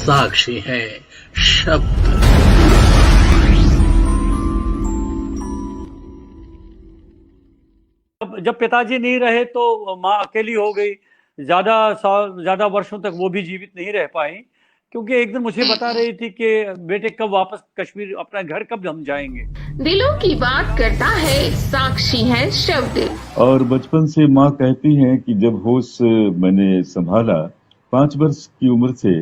साक्षी हैं शब्द। जब पिताजी नहीं रहे तो माँ अकेली हो गई। ज्यादा वर्षों तक वो भी जीवित नहीं रह पाई, क्योंकि एक दिन मुझे बता रही थी कि बेटे कब वापस कश्मीर अपना घर कब हम जाएंगे। दिलों की बात करता है, साक्षी है शब्द। और बचपन से माँ कहती हैं कि जब होश मैंने संभाला 5 वर्ष की उम्र से,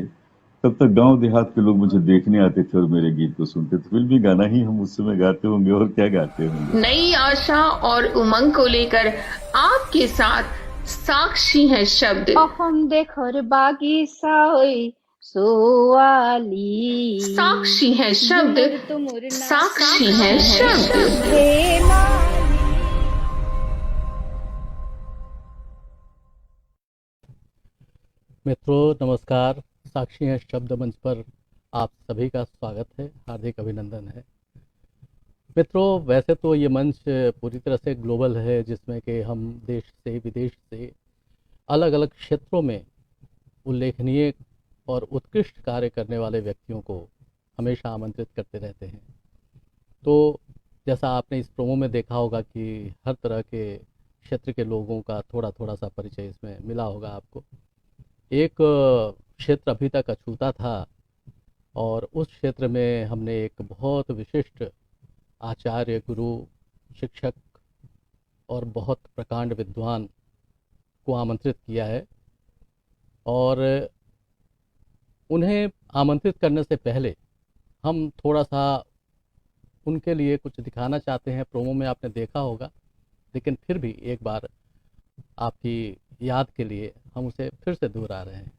तब तक गांव देहात के लोग मुझे देखने आते थे और मेरे गीत को सुनते थे। फिल्मी गाना ही हम उस समय गाते होंगे, और क्या गाते होंगे। नई आशा और उमंग को लेकर आपके साथ साक्षी है शब्द। अहम देखर बागीचा होई सोवाली, साक्षी है शब्द, साक्षी है शब्द। मित्रों नमस्कार, साक्षी हैं शब्द मंच पर आप सभी का स्वागत है, हार्दिक अभिनंदन है। मित्रों वैसे तो ये मंच पूरी तरह से ग्लोबल है, जिसमें कि हम देश से विदेश से अलग अलग क्षेत्रों में उल्लेखनीय और उत्कृष्ट कार्य करने वाले व्यक्तियों को हमेशा आमंत्रित करते रहते हैं। तो जैसा आपने इस प्रोमो में देखा होगा कि हर तरह के क्षेत्र के लोगों का थोड़ा थोड़ा सा परिचय इसमें मिला होगा आपको। एक क्षेत्र अभी तक अछूता था और उस क्षेत्र में हमने एक बहुत विशिष्ट आचार्य, गुरु, शिक्षक और बहुत प्रकांड विद्वान को आमंत्रित किया है। और उन्हें आमंत्रित करने से पहले हम थोड़ा सा उनके लिए कुछ दिखाना चाहते हैं। प्रोमो में आपने देखा होगा, लेकिन फिर भी एक बार आपकी याद के लिए हम उसे फिर से दोहरा रहे हैं।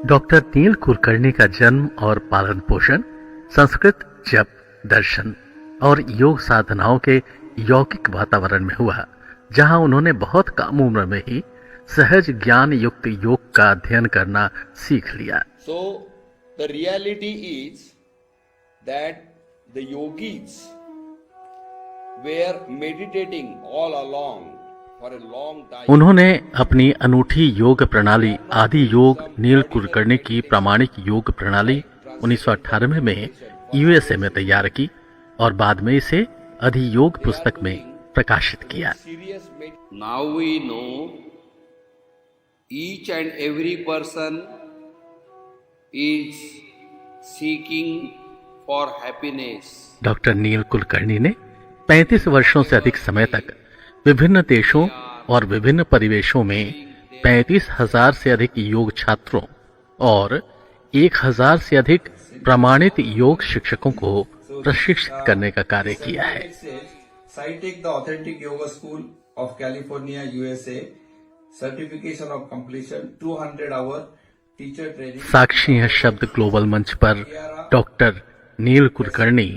डॉक्टर नील कुलकर्णी का जन्म और पालन पोषण संस्कृत, जप, दर्शन और योग साधनाओं के यौगिक वातावरण में हुआ, जहां उन्होंने बहुत कम उम्र में ही सहज ज्ञान युक्त योग का अध्ययन करना सीख लिया। So the reality is that the yogis were meditating all along for a long time. उन्होंने अपनी अनूठी योग प्रणाली आदि योग नील कुलकर्णी की प्रामाणिक योग प्रणाली 1998 में यूएसए में तैयार की और बाद में इसे अधियोग पुस्तक में प्रकाशित किया। Now we know each and every person is seeking for happiness. Doctor Neel Kulkarni ने 35 वर्षों से अधिक समय तक विभिन्न देशों और विभिन्न परिवेशों में 35,000 से अधिक योग छात्रों और 1,000 से अधिक प्रमाणित योग शिक्षकों को प्रशिक्षित करने का कार्य किया है। SciTech, the authentic yoga school of California, USA, certification of completion 200 hour teacher training। साक्षी है शब्द ग्लोबल मंच पर डॉक्टर नील कुलकर्णी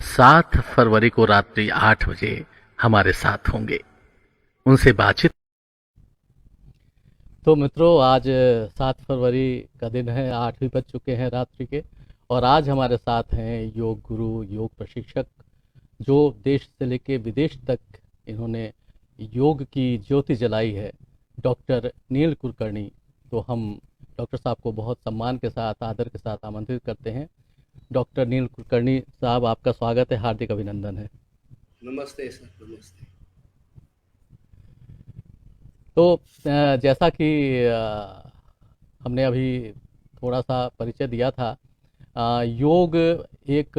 7 फरवरी को रात्रि 8 बजे हमारे साथ होंगे। उनसे बातचीत। तो मित्रों आज 7 फरवरी का दिन है, 8 भी बज चुके हैं रात्रि के, और आज हमारे साथ हैं योग गुरु, योग प्रशिक्षक, जो देश से लेकर विदेश तक इन्होंने योग की ज्योति जलाई है, डॉक्टर नील कुलकर्णी। तो हम डॉक्टर साहब को बहुत सम्मान के साथ, आदर के साथ आमंत्रित करते हैं। डॉक्टर नील कुलकर्णी साहब, आपका स्वागत है, हार्दिक अभिनंदन है। नमस्ते सर, नमस्ते। तो जैसा कि हमने अभी थोड़ा सा परिचय दिया था, योग एक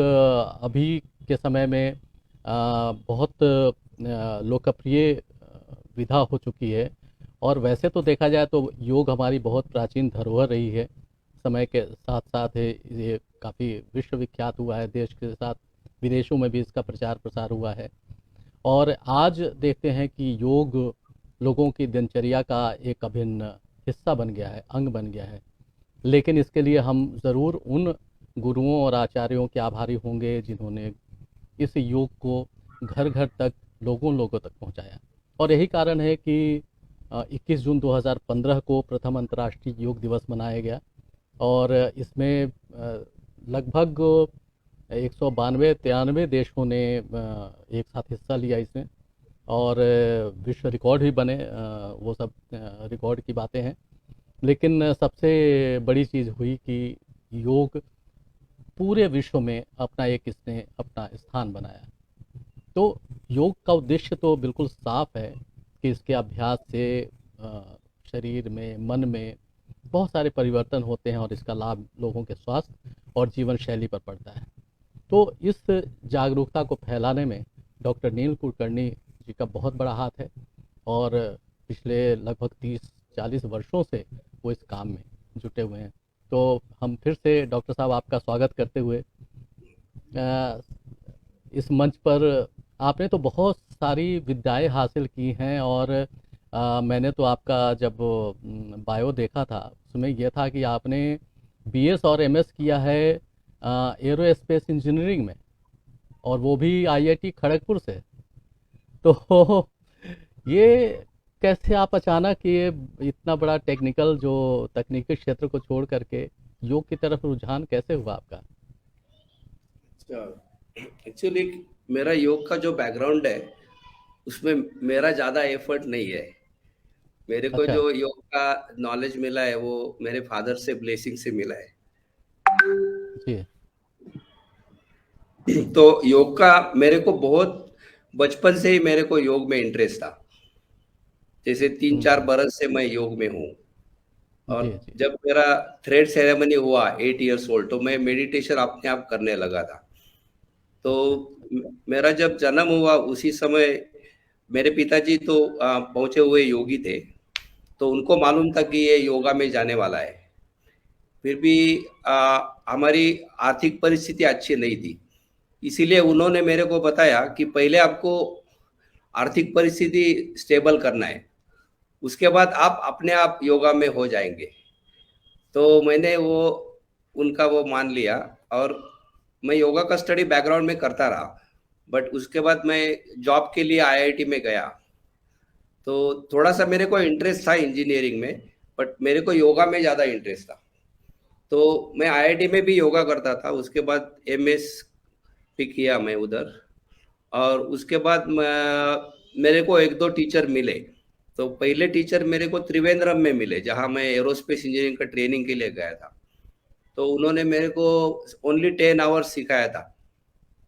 अभी के समय में बहुत लोकप्रिय विधा हो चुकी है। और वैसे तो देखा जाए तो योग हमारी बहुत प्राचीन धरोहर रही है। समय के साथ साथ ये काफ़ी विश्वविख्यात हुआ है, देश के साथ विदेशों में भी इसका प्रचार प्रसार हुआ है। और आज देखते हैं कि योग लोगों की दिनचर्या का एक अभिन्न हिस्सा बन गया है, अंग बन गया है। लेकिन इसके लिए हम ज़रूर उन गुरुओं और आचार्यों के आभारी होंगे जिन्होंने इस योग को घर घर तक, लोगों तक पहुंचाया। और यही कारण है कि 21 जून 2015 को प्रथम अंतर्राष्ट्रीय योग दिवस मनाया गया और इसमें लगभग 192-93 देशों ने एक साथ हिस्सा लिया इसमें। और विश्व रिकॉर्ड भी बने, वो सब रिकॉर्ड की बातें हैं। लेकिन सबसे बड़ी चीज़ हुई कि योग पूरे विश्व में अपना एक इसने अपना स्थान बनाया। तो योग का उद्देश्य तो बिल्कुल साफ है कि इसके अभ्यास से शरीर में, मन में बहुत सारे परिवर्तन होते हैं और इसका लाभ लोगों के स्वास्थ्य और जीवन शैली पर पड़ता है। तो इस जागरूकता को फैलाने में डॉक्टर नील कुलकर्णी जी का बहुत बड़ा हाथ है और पिछले लगभग 30-40 वर्षों से वो इस काम में जुटे हुए हैं। तो हम फिर से डॉक्टर साहब आपका स्वागत करते हुए इस मंच पर, आपने तो बहुत सारी विद्याएं हासिल की हैं और मैंने तो आपका जब बायो देखा था उसमें यह था कि आपने बीएस और एमएस किया है एरोस्पेस इंजीनियरिंग में, और वो भी आईआईटी खड़गपुर से। तो ये कैसे आप अचानक ये इतना बड़ा टेक्निकल जो तकनीकी क्षेत्र को छोड़ करके योग की तरफ रुझान कैसे हुआ आपका? एक्चुअली मेरा योग का जो बैकग्राउंड है उसमें मेरा ज़्यादा एफर्ट नहीं है। मेरे को अच्छा। जो योग का नॉलेज मिला है वो मेरे फादर से ब्लेसिंग से मिला है। जी। तो योग का मेरे को बहुत बचपन से ही मेरे को योग में इंटरेस्ट था। जैसे 3-4 बरस से मैं योग में हूँ। और जी जी। जब मेरा थ्रेड सेरेमनी हुआ 8 इयर्स ओल्ड, तो मैं मेडिटेशन अपने आप करने लगा था। तो मेरा जब जन्म हुआ उसी समय मेरे पिताजी तो पहुंचे हुए योगी थे, तो उनको मालूम था कि ये योगा में जाने वाला है। फिर भी हमारी आर्थिक परिस्थिति अच्छी नहीं थी, इसीलिए उन्होंने मेरे को बताया कि पहले आपको आर्थिक परिस्थिति स्टेबल करना है, उसके बाद आप अपने आप योगा में हो जाएंगे। तो मैंने वो उनका वो मान लिया और मैं योगा का स्टडी बैकग्राउंड में करता रहा। बट उसके बाद मैं जॉब के लिए आईआईटी में गया, तो थोड़ा सा मेरे को इंटरेस्ट था इंजीनियरिंग में, बट मेरे को योगा में ज़्यादा इंटरेस्ट था। तो मैं आईआईटी में भी योगा करता था। उसके बाद एमएस भी किया मैं उधर, और उसके बाद मेरे को 1-2 टीचर मिले। तो पहले टीचर मेरे को त्रिवेंद्रम में मिले, जहाँ मैं एरोस्पेस इंजीनियरिंग का ट्रेनिंग के लिए गया था। तो उन्होंने मेरे को ओनली 10 आवर्स सिखाया था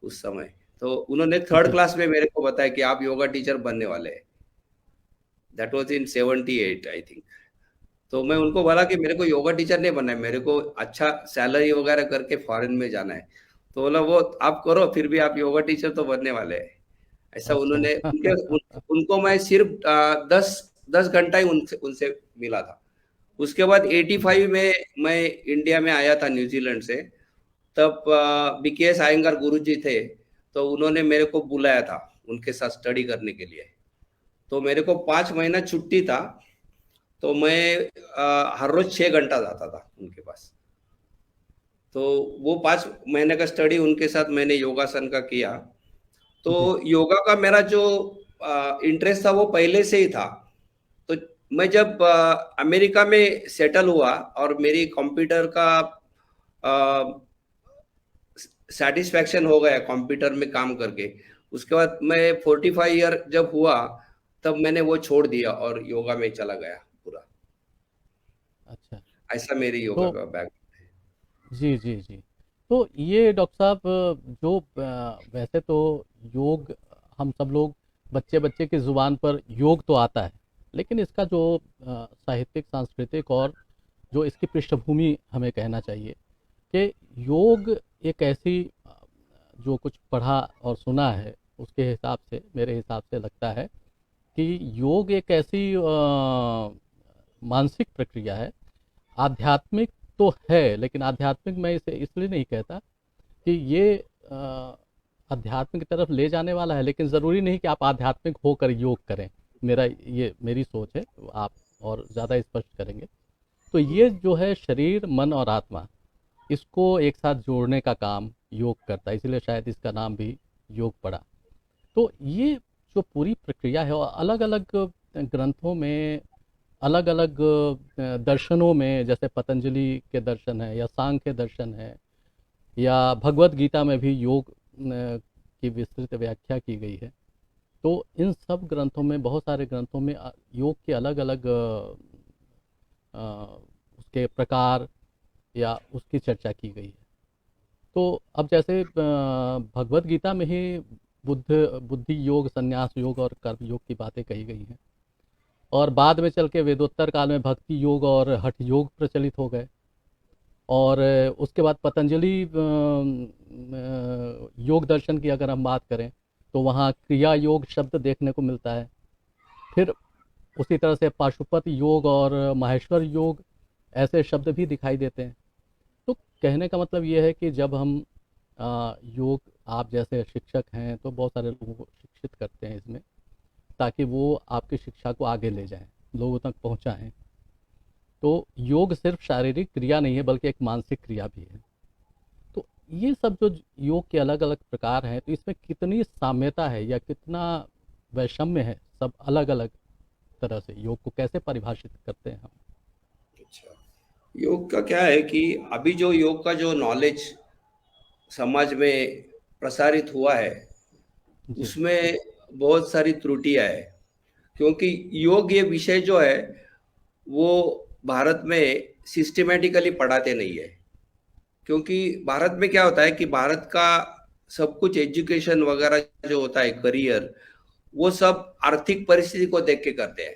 उस समय। तो उन्होंने 3rd क्लास में मेरे को बताया कि आप योगा टीचर बनने वाले हैं। That was in 78 I think. तो मैं उनको बोला कि मेरे को योगा टीचर नहीं बनना है, मेरे को अच्छा सैलरी वगैरह करके फॉरेन में जाना है। तो बोला वो आप करो, फिर भी आप योगा टीचर तो बनने वाले हैं। ऐसा उन्होंने उनको मैं सिर्फ 10 घंटा ही उनसे मिला था। उसके बाद 85 में मैं इंडिया में आया था न्यूजीलैंड से। तब बीकेएस आयंगार गुरुजी थे, तो उन्होंने मेरे को बुलाया था उनके साथ स्टडी करने के लिए। तो मेरे को 5 महीना छुट्टी था, तो मैं हर रोज 6 घंटा जाता था उनके पास। तो वो 5 महीने का स्टडी उनके साथ मैंने योगासन का किया। तो योगा का मेरा जो इंटरेस्ट था वो पहले से ही था। तो मैं जब अमेरिका में सेटल हुआ और मेरी कंप्यूटर का सेटिस्फैक्शन हो गया कंप्यूटर में काम करके, उसके बाद मैं 45 ईयर जब हुआ तब मैंने वो छोड़ दिया और योगा में चला गया पूरा। अच्छा। ऐसा मेरी योगा का बैकग्राउंड है। जी जी जी। तो ये डॉक्टर साहब जो वैसे तो योग हम सब लोग बच्चे बच्चे की ज़ुबान पर योग तो आता है, लेकिन इसका जो साहित्यिक, सांस्कृतिक और जो इसकी पृष्ठभूमि हमें कहना चाहिए कि योग एक ऐसी, जो कुछ पढ़ा और सुना है उसके हिसाब से, मेरे हिसाब से लगता है कि योग एक ऐसी मानसिक प्रक्रिया है। आध्यात्मिक तो है, लेकिन आध्यात्मिक मैं इसे इसलिए नहीं कहता कि ये अध्यात्म की तरफ ले जाने वाला है, लेकिन ज़रूरी नहीं कि आप आध्यात्मिक होकर योग करें। मेरी सोच है, आप और ज़्यादा स्पष्ट करेंगे। तो ये जो है शरीर, मन और आत्मा, इसको एक साथ जोड़ने का काम योग करता है, इसलिए शायद इसका नाम भी योग पड़ा। तो ये जो पूरी प्रक्रिया है, और अलग अलग ग्रंथों में, अलग अलग दर्शनों में, जैसे पतंजलि के दर्शन है या सांख्य दर्शन है या भगवत गीता में भी योग की विस्तृत व्याख्या की गई है। तो इन सब ग्रंथों में, बहुत सारे ग्रंथों में योग के अलग अलग उसके प्रकार या उसकी चर्चा की गई है। तो अब जैसे भगवत गीता में ही बुद्धि योग, संन्यास योग और कर्म योग की बातें कही गई हैं, और बाद में चल के वेदोत्तर काल में भक्ति योग और हठ योग प्रचलित हो गए, और उसके बाद पतंजलि योग दर्शन की अगर हम बात करें तो वहाँ क्रिया योग शब्द देखने को मिलता है। फिर उसी तरह से पाशुपत योग और माहेश्वर योग ऐसे शब्द भी दिखाई देते हैं। तो कहने का मतलब ये है कि जब हम योग, आप जैसे शिक्षक हैं तो बहुत सारे लोगों को शिक्षित करते हैं इसमें, ताकि वो आपकी शिक्षा को आगे ले जाएं, लोगों तक पहुंचाएं। तो योग सिर्फ शारीरिक क्रिया नहीं है बल्कि एक मानसिक क्रिया भी है। तो ये सब जो योग के अलग अलग प्रकार हैं, तो इसमें कितनी साम्यता है या कितना वैषम्य है, सब अलग अलग तरह से योग को कैसे परिभाषित करते हैं हम? अच्छा, योग का क्या है कि अभी जो योग का जो नॉलेज समाज में प्रसारित हुआ है उसमें बहुत सारी त्रुटियां है, क्योंकि योग ये विषय जो है वो भारत में सिस्टमेटिकली पढ़ाते नहीं है। क्योंकि भारत में क्या होता है कि भारत का सब कुछ एजुकेशन वगैरह जो होता है, करियर, वो सब आर्थिक परिस्थिति को देख के करते हैं।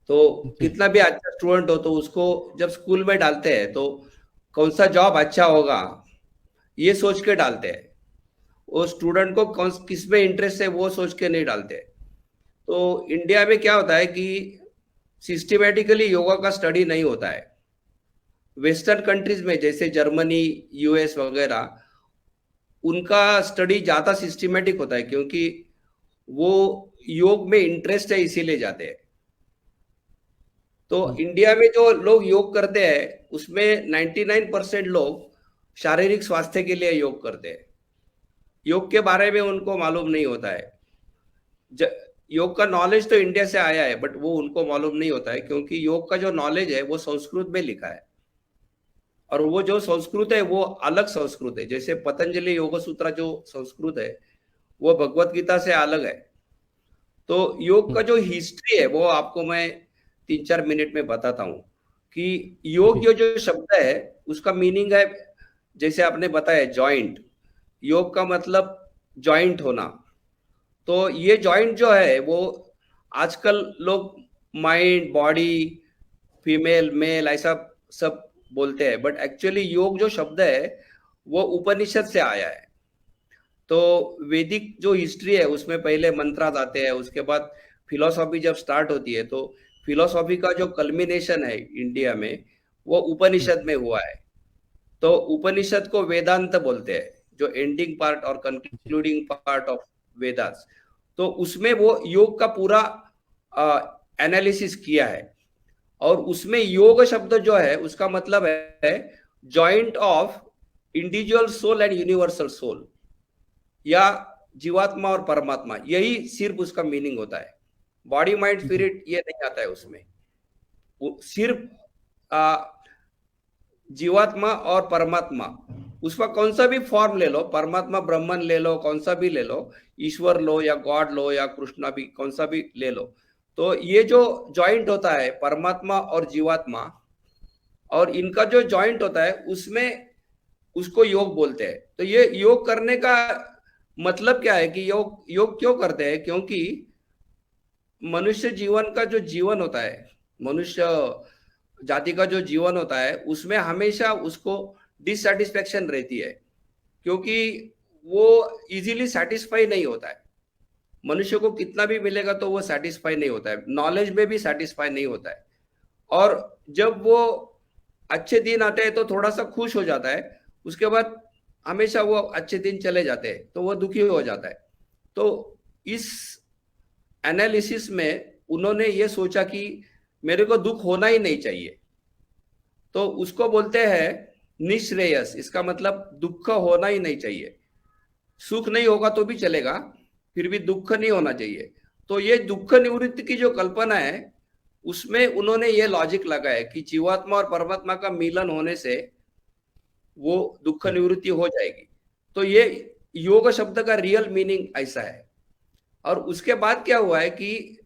तो कितना भी अच्छा स्टूडेंट हो तो उसको जब स्कूल में डालते हैं तो कौन सा जॉब अच्छा होगा ये सोच के डालते हैं। वो स्टूडेंट को किस में इंटरेस्ट है वो सोच के नहीं डालते। तो इंडिया में क्या होता है कि सिस्टमेटिकली योगा का स्टडी नहीं होता है। वेस्टर्न कंट्रीज में जैसे जर्मनी, यूएस वगैरह, उनका स्टडी ज्यादा सिस्टमेटिक होता है, क्योंकि वो योग में इंटरेस्ट है इसीलिए जाते हैं। तो इंडिया में जो लोग योग करते हैं उसमें 99% लोग शारीरिक स्वास्थ्य के लिए योग करते हैं। योग के बारे में उनको मालूम नहीं होता है। योग का नॉलेज तो इंडिया से आया है, बट वो उनको मालूम नहीं होता है, क्योंकि योग का जो नॉलेज है वो संस्कृत में लिखा है, और वो जो संस्कृत है वो अलग संस्कृत है। जैसे पतंजलि योग सूत्र जो संस्कृत है वो भगवत गीता से अलग है। तो योग का जो हिस्ट्री है वो आपको मैं 3-4 मिनट में बताता हूँ कि योग जो शब्द है उसका मीनिंग है, जैसे आपने बताया जॉइंट। योग का मतलब जॉइंट होना। तो ये जॉइंट जो है वो आजकल लोग माइंड, बॉडी, फीमेल, मेल ऐसा सब बोलते हैं, बट एक्चुअली योग जो शब्द है वो उपनिषद से आया है। तो वैदिक जो हिस्ट्री है उसमें पहले मंत्र आते हैं, उसके बाद फिलोसॉफी जब स्टार्ट होती है तो फिलोसॉफी का जो कल्मिनेशन है इंडिया में वो उपनिषद में हुआ है। तो उपनिषद को वेदांत बोलते हैं, जो एंडिंग पार्ट और कंक्लूडिंग पार्ट ऑफ वेदास। तो उसमें वो योग का पूरा एनालिसिस किया है, और उसमें योग शब्द जो है उसका मतलब है joint of individual soul and universal soul, या जीवात्मा और परमात्मा, यही सिर्फ उसका मीनिंग होता है। बॉडी, माइंड, स्पिरिट ये नहीं आता है उसमें। सिर्फ जीवात्मा और परमात्मा, उसका कौन सा भी फॉर्म ले लो, परमात्मा ब्रह्मन ले लो, कौन सा भी ले लो, ईश्वर लो या गॉड लो या कृष्णा भी, कौन सा भी ले लो। तो ये जो जॉइंट होता है परमात्मा और जीवात्मा, और इनका जो जॉइंट होता है उसमें उसको योग बोलते हैं। तो ये योग करने का मतलब क्या है कि योग क्यों करते हैं? क्योंकि मनुष्य जीवन का जो जीवन होता है, मनुष्य जाति का जो जीवन होता है, उसमें हमेशा उसको डिससैटिस्फैक्शन रहती है, क्योंकि वो इजीली सेटिस्फाई नहीं होता है। मनुष्य को कितना भी मिलेगा तो वो सेटिस्फाई नहीं होता है, नॉलेज में भी सेटिस्फाई नहीं होता है। और जब वो अच्छे दिन आते हैं तो थोड़ा सा खुश हो जाता है, उसके बाद हमेशा वो अच्छे दिन चले जाते हैं तो वो दुखी हो जाता है। तो इस एनालिसिस में उन्होंने ये सोचा कि मेरे को दुख होना ही नहीं चाहिए, तो उसको बोलते हैं निश्रेयस। इसका मतलब दुख होना ही नहीं चाहिए। सुख नहीं होगा तो भी चलेगा, फिर भी दुख नहीं होना चाहिए। तो ये दुख निवृत्ति की जो कल्पना है उसमें उन्होंने ये लॉजिक लगाया कि जीवात्मा और परमात्मा का मिलन होने से वो दुख निवृत्ति हो जाएगी। तो ये योग शब्द का रियल मीनिंग ऐसा है। और उसके बाद क्या हुआ है कि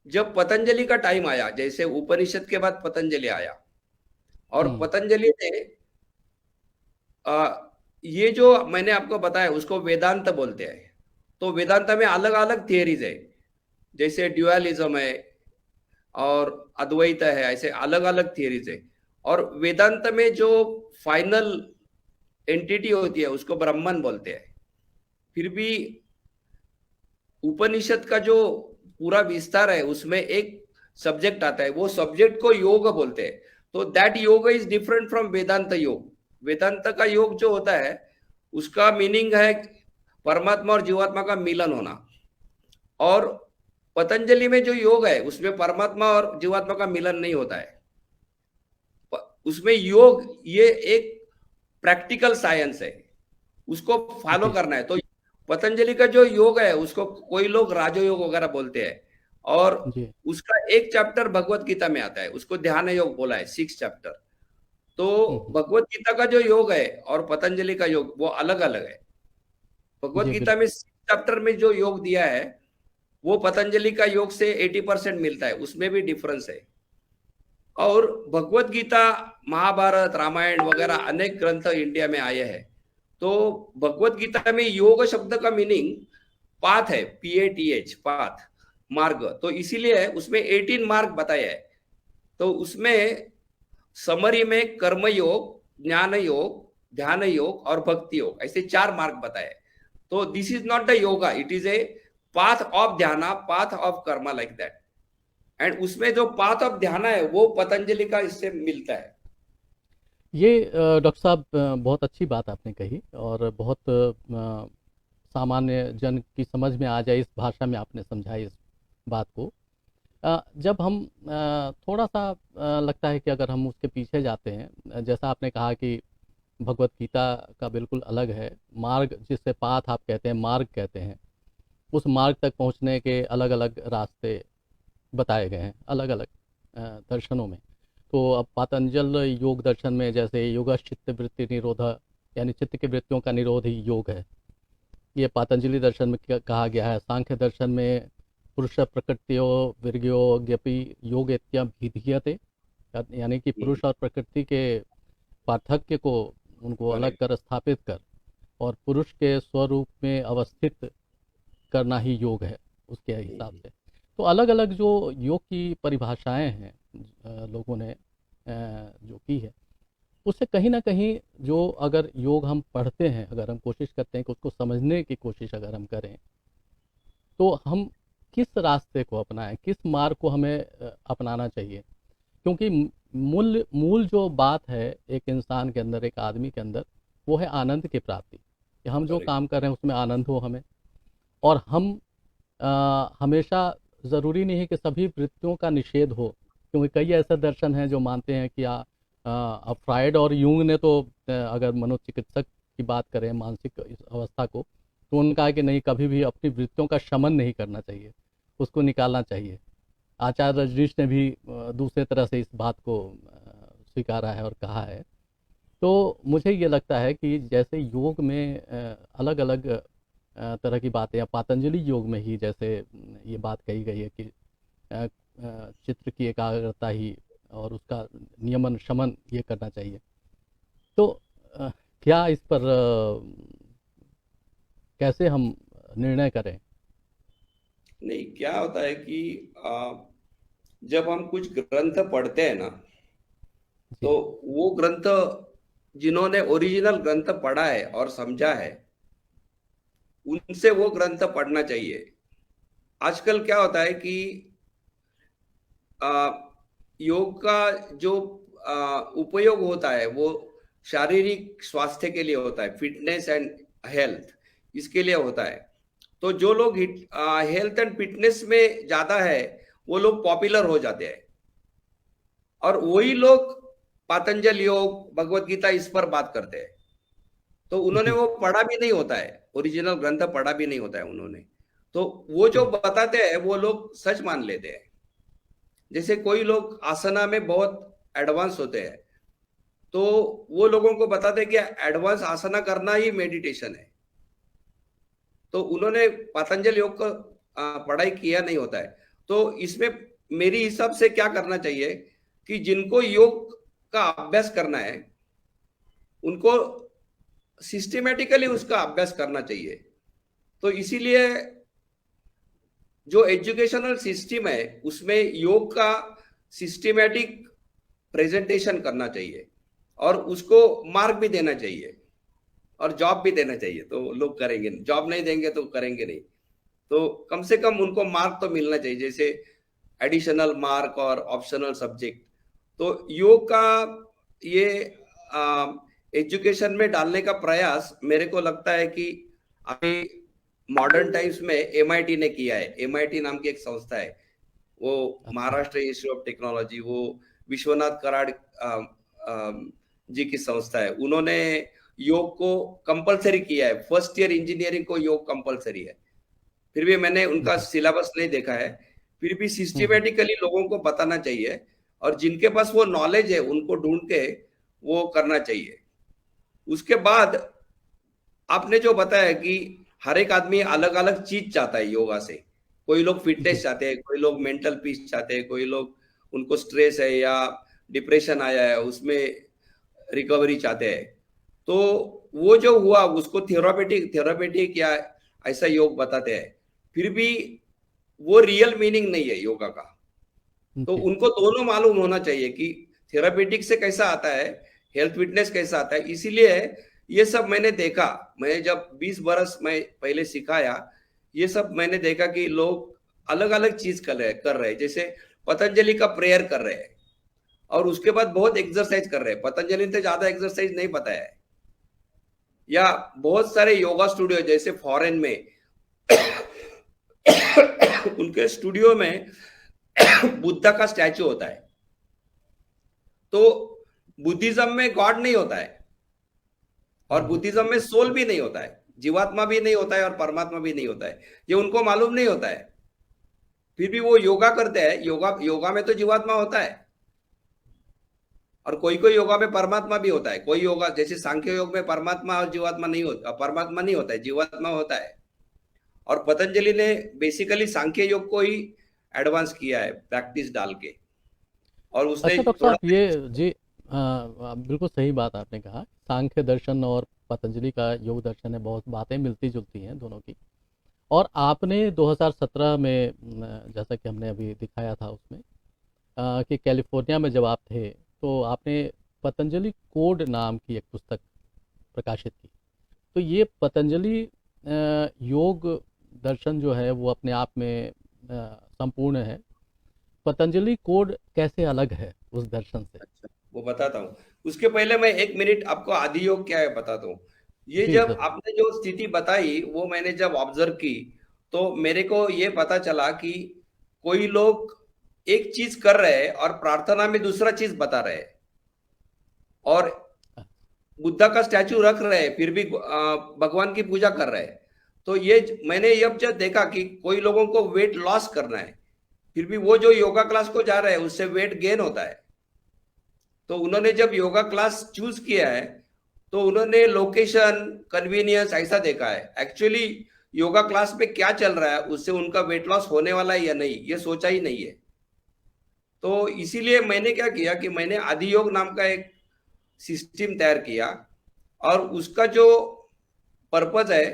जब पतंजलि का टाइम आया, जैसे उपनिषद के बाद पतंजलि आया, और पतंजलि ने ये जो मैंने आपको बताया उसको वेदांत बोलते हैं। तो वेदांत में अलग अलग थियरीज है, जैसे ड्यूअलिज्म है और अद्वैत है, ऐसे अलग अलग थियरीज है। और वेदांत में जो फाइनल एंटिटी होती है उसको ब्रह्मन बोलते हैं। फिर भी उपनिषद का जो पूरा विस्तार है उसमें एक सब्जेक्ट आता है, वो सब्जेक्ट को योग बोलते हैं। तो दैट योग इज डिफरेंट फ्रॉम वेदांत योग। वेदांत का योग जो होता है उसका मीनिंग है परमात्मा और जीवात्मा का मिलन होना, और पतंजलि में जो योग है उसमें परमात्मा और जीवात्मा का मिलन नहीं होता है। उसमें योग ये एक प्रैक्टिकल साइंस है, उसको फॉलो करना है। तो पतंजलि का जो योग है उसको कोई लोग राजयोग वगैरह बोलते हैं, और उसका एक चैप्टर भगवत गीता में आता है, उसको ध्यान योग बोला है, 6 चैप्टर। तो भगवत गीता का जो योग है और पतंजलि का योग वो अलग अलग है। भगवत गीता में 6 चैप्टर में जो योग दिया है वो पतंजलि का योग से 80% मिलता है, उसमें भी डिफरेंस है। और भगवत गीता, महाभारत, रामायण वगैरह अनेक ग्रंथ इंडिया में आए हैं। तो भगवत गीता में योग शब्द का मीनिंग पाथ है, PATH, पाथ, मार्ग। तो इसीलिए उसमें 18 मार्ग बताया है। तो उसमें समरी में कर्म योग, ज्ञान योग, ध्यान योग और भक्ति योग, ऐसे 4 मार्ग बताए। तो this is not the yoga, it is a path of dhyan, path of karma, like that. And उसमें जो पाथ ऑफ ध्यान है वो पतंजलि का इससे मिलता है। ये डॉक्टर साहब बहुत अच्छी बात आपने कही, और बहुत सामान्य जन की समझ में आ जाए इस भाषा में आपने समझाई इस बात को। जब हम थोड़ा सा लगता है कि अगर हम उसके पीछे जाते हैं, जैसा आपने कहा कि भगवत गीता का बिल्कुल अलग है मार्ग, जिससे पाथ आप कहते हैं, मार्ग कहते हैं, उस मार्ग तक पहुंचने के अलग अलग रास्ते बताए गए हैं अलग अलग दर्शनों में। तो अब पतंजल योग दर्शन में जैसे योगा चित्त वृत्ति निरोध, यानी चित्त की वृत्तियों का निरोध ही योग है, ये पतंजलि दर्शन में कहा गया है। सांख्य दर्शन में पुरुष प्रकृतियो विर्ग्यो ज्ञपि योग इत्यभिधीयते, यानी कि पुरुष और प्रकृति के पार्थक्य को उनको अलग कर स्थापित कर और पुरुष के स्वरूप में अवस्थित करना ही योग है उसके हिसाब से। तो अलग अलग जो योग की परिभाषाएं हैं लोगों ने जो की है, उससे कहीं ना कहीं जो अगर योग हम पढ़ते हैं, अगर हम कोशिश करते हैं कि उसको समझने की कोशिश अगर हम करें, तो हम किस रास्ते को अपनाएं, किस मार्ग को हमें अपनाना चाहिए। क्योंकि मूल जो बात है एक इंसान के अंदर, एक आदमी के अंदर, वो है आनंद की प्राप्ति, कि हम जो काम कर रहे हैं उसमें आनंद हो हमें। और हम हमेशा ज़रूरी नहीं है कि सभी वृत्तियों का निषेध हो, क्योंकि कई ऐसे दर्शन हैं जो मानते हैं कि अब फ्राइड और यूंग ने तो अगर मनोचिकित्सक की बात करें मानसिक अवस्था को, तो उनका है कि नहीं, कभी भी अपनी वृत्तियों का शमन नहीं करना चाहिए, उसको निकालना चाहिए। आचार्य रजनीश ने भी दूसरे तरह से इस बात को स्वीकारा है और कहा है। तो मुझे ये लगता है कि जैसे योग में अलग अलग तरह की बातें, या पतंजलि योग में ही जैसे ये बात कही गई है कि चित्र की एकाग्रता ही और उसका नियमन शमन ये करना चाहिए। तो क्या इस पर कैसे हम निर्णय करें? नहीं, क्या होता है कि जब हम कुछ ग्रंथ पढ़ते हैं ना, तो वो ग्रंथ जिन्होंने ओरिजिनल ग्रंथ पढ़ा है और समझा है उनसे वो ग्रंथ पढ़ना चाहिए। आजकल क्या होता है कि योग का जो उपयोग होता है वो शारीरिक स्वास्थ्य के लिए होता है, फिटनेस एंड हेल्थ, इसके लिए होता है। तो जो लोग हेल्थ एंड फिटनेस में ज्यादा है वो लोग पॉपुलर हो जाते हैं, और वही लोग पतंजलि योग, भगवत गीता इस पर बात करते हैं। तो उन्होंने वो पढ़ा भी नहीं होता है, ओरिजिनल ग्रंथ पढ़ा भी नहीं होता है उन्होंने। तो वो जो बताते हैं वो लोग सच मान लेते हैं। जैसे कोई लोग आसना में बहुत एडवांस होते हैं, तो वो लोगों को बताते हैं कि एडवांस आसना करना ही मेडिटेशन है। तो उन्होंने पतंजलि योग को पढ़ाई किया नहीं होता है। तो इसमें मेरी हिसाब से क्या करना चाहिए कि जिनको योग का अभ्यास करना है उनको सिस्टमेटिकली उसका अभ्यास करना चाहिए। तो इसीलिए जो एजुकेशनल सिस्टम है उसमें योग का सिस्टमेटिक प्रेजेंटेशन करना चाहिए और उसको मार्क भी देना चाहिए और जॉब भी देना चाहिए, तो लोग करेंगे। जॉब नहीं देंगे तो करेंगे नहीं, तो कम से कम उनको मार्क तो मिलना चाहिए, जैसे एडिशनल मार्क और ऑप्शनल सब्जेक्ट। तो योग का ये एजुकेशन में डालने का प्रयास मेरे को लगता है कि अभी मॉडर्न टाइम्स में MIT ने किया है। MIT नाम की एक संस्था है, वो महाराष्ट्र इंस्टीट्यूट ऑफ टेक्नोलॉजी, वो विश्वनाथ कराड़ जी की संस्था है। उन्होंने योग को कंपलसरी किया है। फर्स्ट ईयर इंजीनियरिंग को योग कंपलसरी है। फिर भी मैंने उनका सिलेबस नहीं देखा है, फिर भी सिस्टमेटिकली लोगों को बताना चाहिए और जिनके पास वो नॉलेज है उनको ढूंढ के वो करना चाहिए। उसके बाद आपने जो बताया कि हर एक आदमी अलग अलग चीज चाहता है योगा से। कोई लोग फिटनेस चाहते हैं, कोई लोग मेंटल पीस चाहते हैं, कोई लोग उनको स्ट्रेस है या डिप्रेशन आया है उसमें रिकवरी चाहते हैं। तो वो जो हुआ उसको थेरापेटिक या ऐसा योग बताते हैं, फिर भी वो रियल मीनिंग नहीं है योगा का। तो उनको दोनों मालूम होना चाहिए कि थेरापेटिक से कैसा आता है, हेल्थ फिटनेस कैसा आता है। इसीलिए ये सब मैंने देखा, मैं जब 20 बरस मैं पहले सिखाया, ये सब मैंने देखा कि लोग अलग अलग चीज कर रहे हैं। जैसे पतंजलि का प्रेयर कर रहे हैं और उसके बाद बहुत एक्सरसाइज कर रहे हैं। पतंजलि ने ज्यादा एक्सरसाइज नहीं बताया है। या बहुत सारे योगा स्टूडियो जैसे फॉरेन में उनके स्टूडियो में बुद्धा का स्टैचू होता है। तो बुद्धिज्म में गॉड नहीं होता है और बुद्धिज्म में सोल भी नहीं होता है, जीवात्मा भी नहीं होता है और परमात्मा भी नहीं होता है। ये उनको मालूम नहीं होता है, फिर भी वो योगा करते हैं। योगा में तो जीवात्मा होता है और कोई कोई योगा में परमात्मा भी होता है। कोई योगा जैसे सांख्य योग में परमात्मा और जीवात्मा नहीं होता, परमात्मा नहीं होता है, जीवात्मा होता है। और पतंजलि ने बेसिकली सांख्य योग को ही एडवांस किया है प्रैक्टिस डाल के। और उसने अच्छा डॉक्टर साहब, ये जी बिल्कुल सही बात आपने कहा। सांख्य दर्शन और पतंजलि का योग दर्शन है, बहुत बातें मिलती जुलती हैं दोनों की। और आपने 2017 में जैसा कि हमने अभी दिखाया था उसमें कि कैलिफोर्निया में जब आप थे तो आपने पतंजलि कोड नाम की एक पुस्तक प्रकाशित की। तो ये पतंजलि योग दर्शन जो है वो अपने आप में संपूर्ण है। पतंजलि कोड कैसे अलग है उस दर्शन से? अच्छा, वो बताता हूँ। उसके पहले मैं 1 मिनट आपको आदि योग क्या है बताता हूँ। ये जब आपने जो स्थिति बताई वो मैंने जब ऑब्जर्व की तो मेरे को ये पता चला कि कोई लोग एक चीज कर रहे हैं और प्रार्थना में दूसरा चीज बता रहे हैं और बुद्धा का स्टैचू रख रहे हैं फिर भी भगवान की पूजा कर रहे हैं। तो ये मैंने जब देखा कि कोई लोगों को वेट लॉस करना है, फिर भी वो जो योगा क्लास को जा रहे हैं उससे वेट गेन होता है। तो उन्होंने जब योगा क्लास चूज किया है तो उन्होंने लोकेशन, कन्वीनियंस ऐसा देखा है। एक्चुअली योगा क्लास में क्या चल रहा है उससे उनका वेट लॉस होने वाला है या नहीं ये सोचा ही नहीं है। तो इसीलिए मैंने क्या किया कि मैंने आदि योग नाम का एक सिस्टम तैयार किया और उसका जो पर्पज है,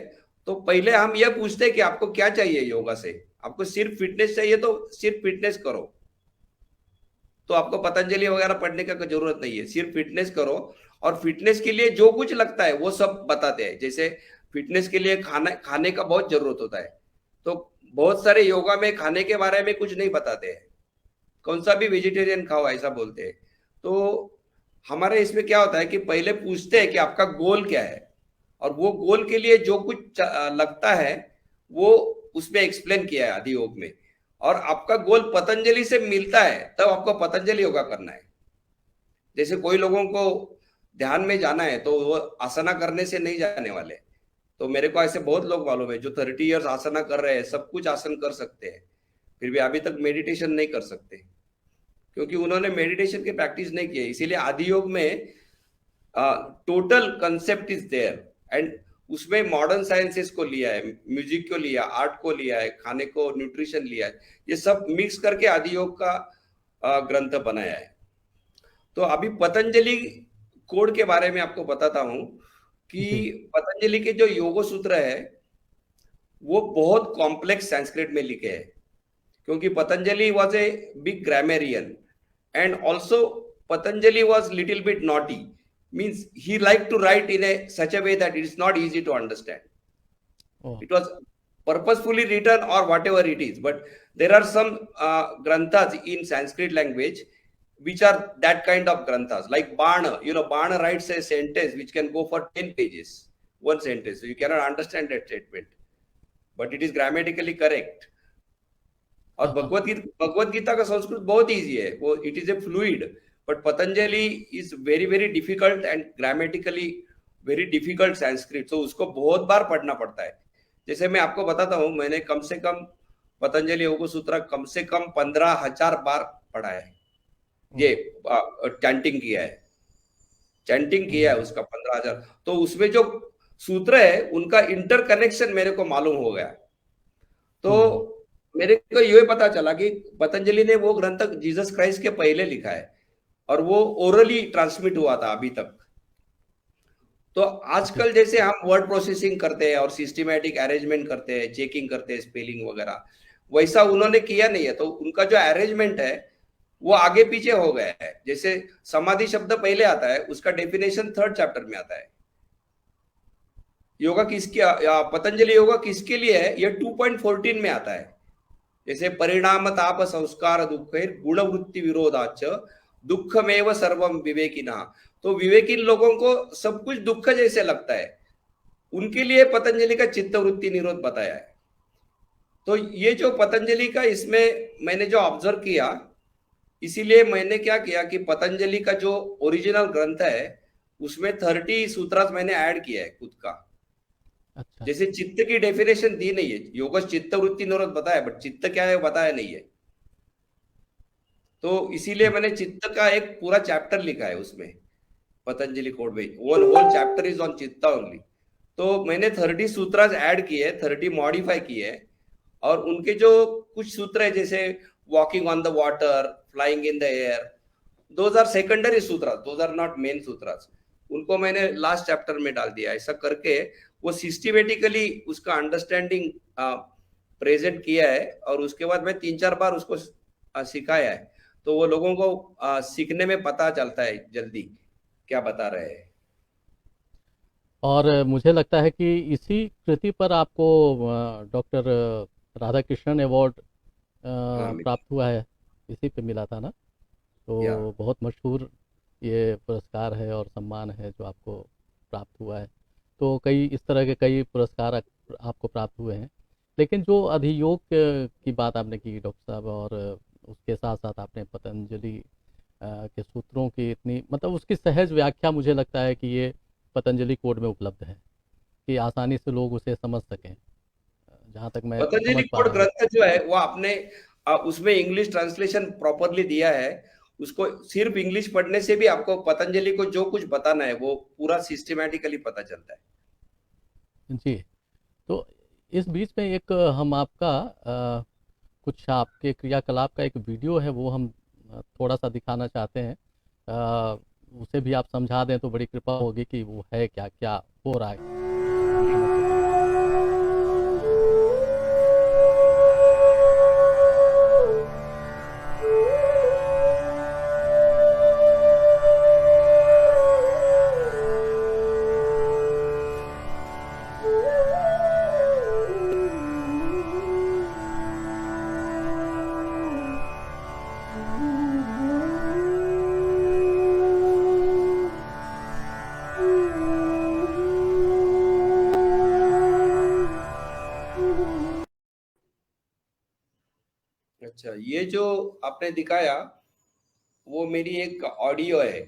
तो पहले हम यह पूछते हैं कि आपको क्या चाहिए योगा से। आपको सिर्फ फिटनेस चाहिए तो सिर्फ फिटनेस करो, तो आपको पतंजलि वगैरह पढ़ने का जरूरत नहीं है, सिर्फ फिटनेस करो। और फिटनेस के लिए जो कुछ लगता है वो सब बताते हैं। जैसे फिटनेस के लिए खाने का बहुत जरूरत होता है, तो बहुत सारे योगा में खाने के बारे में कुछ नहीं बताते हैं, कौन सा भी वेजिटेरियन खाओ ऐसा बोलते हैं। तो हमारे इसमें क्या होता है कि पहले पूछते हैं कि आपका गोल क्या है और वो गोल के लिए जो कुछ लगता है वो उसमें एक्सप्लेन किया है आदि योग में। और आपका गोल पतंजलि से मिलता है तब आपको पतंजलि योगा करना है। जैसे कोई लोगों को ध्यान में जाना है तो वो आसना करने से नहीं जाने वाले। तो मेरे को ऐसे बहुत लोग मालूम है जो 30 इयर्स आसना कर रहे हैं, सब कुछ आसन कर सकते हैं, फिर भी अभी तक मेडिटेशन नहीं कर सकते क्योंकि उन्होंने मेडिटेशन की प्रैक्टिस नहीं की है। इसीलिए आदि योग में total concept is there and उसमें मॉडर्न साइंसेस को लिया है, म्यूजिक को लिया, आर्ट को लिया है, खाने को न्यूट्रिशन लिया है, ये सब मिक्स करके आदि योग का ग्रंथ बनाया है। तो अभी पतंजलि कोड के बारे में आपको बताता हूं कि पतंजलि के जो योग सूत्र है वो बहुत कॉम्प्लेक्स संस्कृत में लिखे हैं, क्योंकि Patanjali was a big grammarian and also Patanjali was little bit naughty, means he liked to write in a such a way that it is not easy to understand. It was purposefully written or whatever it is, but there are some granthas in Sanskrit language which are that kind of granthas, like Bana. Bana writes a sentence which can go for 10 pages, one sentence, so you cannot understand that statement, but it is grammatically correct. और भगवत गीता का संस्कृत बहुत easy है, वो it is A fluid, but Patanjali is very very difficult and grammatically very difficult Sanskrit, so उसको बहुत बार पढ़ना पड़ता है। जैसे मैं आपको बताता हूँ, मैंने कम से कम पतंजलि योग सूत्र कम से कम 15,000 बार पढ़ा है, ये चैंटिंग किया है उसका 15,000। तो उसमें जो सूत्र है उनका इंटरकनेक्शन मेरे को मालूम हो गया, तो मेरे को ये पता चला कि पतंजलि ने वो ग्रंथ जीसस क्राइस्ट के पहले लिखा है और वो ओरली ट्रांसमिट हुआ था अभी तक। तो आजकल जैसे हम वर्ड प्रोसेसिंग करते हैं और सिस्टमैटिक अरेंजमेंट करते हैं, चेकिंग करते हैं स्पेलिंग वगैरह, वैसा उन्होंने किया नहीं है। तो उनका जो अरेंजमेंट है वो आगे पीछे हो गया है। जैसे समाधि शब्द पहले आता है, उसका डेफिनेशन 3rd चैप्टर में आता है। योगा पतंजलि योगा किसके लिए है, ये 2.14 में आता है। जैसे परिणाम ताप संस्कार दुख गुणवृत्ति विरोधाच दुखमेव सर्वम विवेकिना, तो विवेकी लोगों को सब कुछ दुख जैसे लगता है, उनके लिए पतंजलि का चित्तवृत्ति निरोध बताया है। तो ये जो पतंजलि का, इसमें मैंने जो ऑब्जर्व किया, इसीलिए मैंने क्या किया कि पतंजलि का जो ओरिजिनल ग्रंथ है उसमें 30 सूत्र मैंने ऐड किया है खुद का। अच्छा। जैसे चित्त की डेफिनेशन दी नहीं है, योग चित्तवृत्ति निरोध बताया, बट चित्त क्या है बताया नहीं है। तो इसीलिए मैंने चित्त का एक पूरा चैप्टर लिखा है उसमें पतंजलि कोड में, one whole chapter is on चित्त ओनली। तो मैंने 30 सूत्र ऐड किए, 30 मॉडिफाई किए, और उनके जो कुछ सूत्र है जैसे walking on the water, flying in the air, those are secondary sutra, those are not main sutra, उनको मैंने लास्ट चैप्टर में डाल दिया। ऐसा करके वो सिस्टमेटिकली उसका अंडरस्टैंडिंग प्रेजेंट किया है, और उसके बाद मैं 3-4 बार उसको सिखाया है, तो वो लोगों को सीखने में पता चलता है जल्दी क्या बता रहे हैं। और मुझे लगता है कि इसी कृति पर आपको डॉक्टर राधा कृष्णन अवार्ड प्राप्त हुआ है, इसी पे मिला था ना? तो बहुत मशहूर ये पुरस्कार है और सम्मान है जो आपको प्राप्त हुआ है। तो कई इस तरह के कई पुरस्कार आपको प्राप्त हुए हैं, लेकिन जो अधियोग की बात आपने की डॉक्टर साहब, और उसके साथ साथ आपने पतंजलि के सूत्रों की इतनी, मतलब उसकी सहज व्याख्या मुझे लगता है कि ये पतंजलि कोड में उपलब्ध है कि आसानी से लोग उसे समझ सकें। जहाँ तक मैं पतंजलि कोड ग्रंथ जो है वो आपने उसमें इंग्लिश ट्रांसलेशन प्रॉपरली दिया है, उसको सिर्फ इंग्लिश पढ़ने से भी आपको पतंजलि को जो कुछ बताना है वो पूरा सिस्टमैटिकली पता चलता है। जी, तो इस बीच में एक हम आपका कुछ आपके क्रियाकलाप का एक वीडियो है, वो हम थोड़ा सा दिखाना चाहते हैं, उसे भी आप समझा दें तो बड़ी कृपा होगी कि वो है क्या क्या हो रहा है। अच्छा, ये जो आपने दिखाया वो मेरी एक ऑडियो है,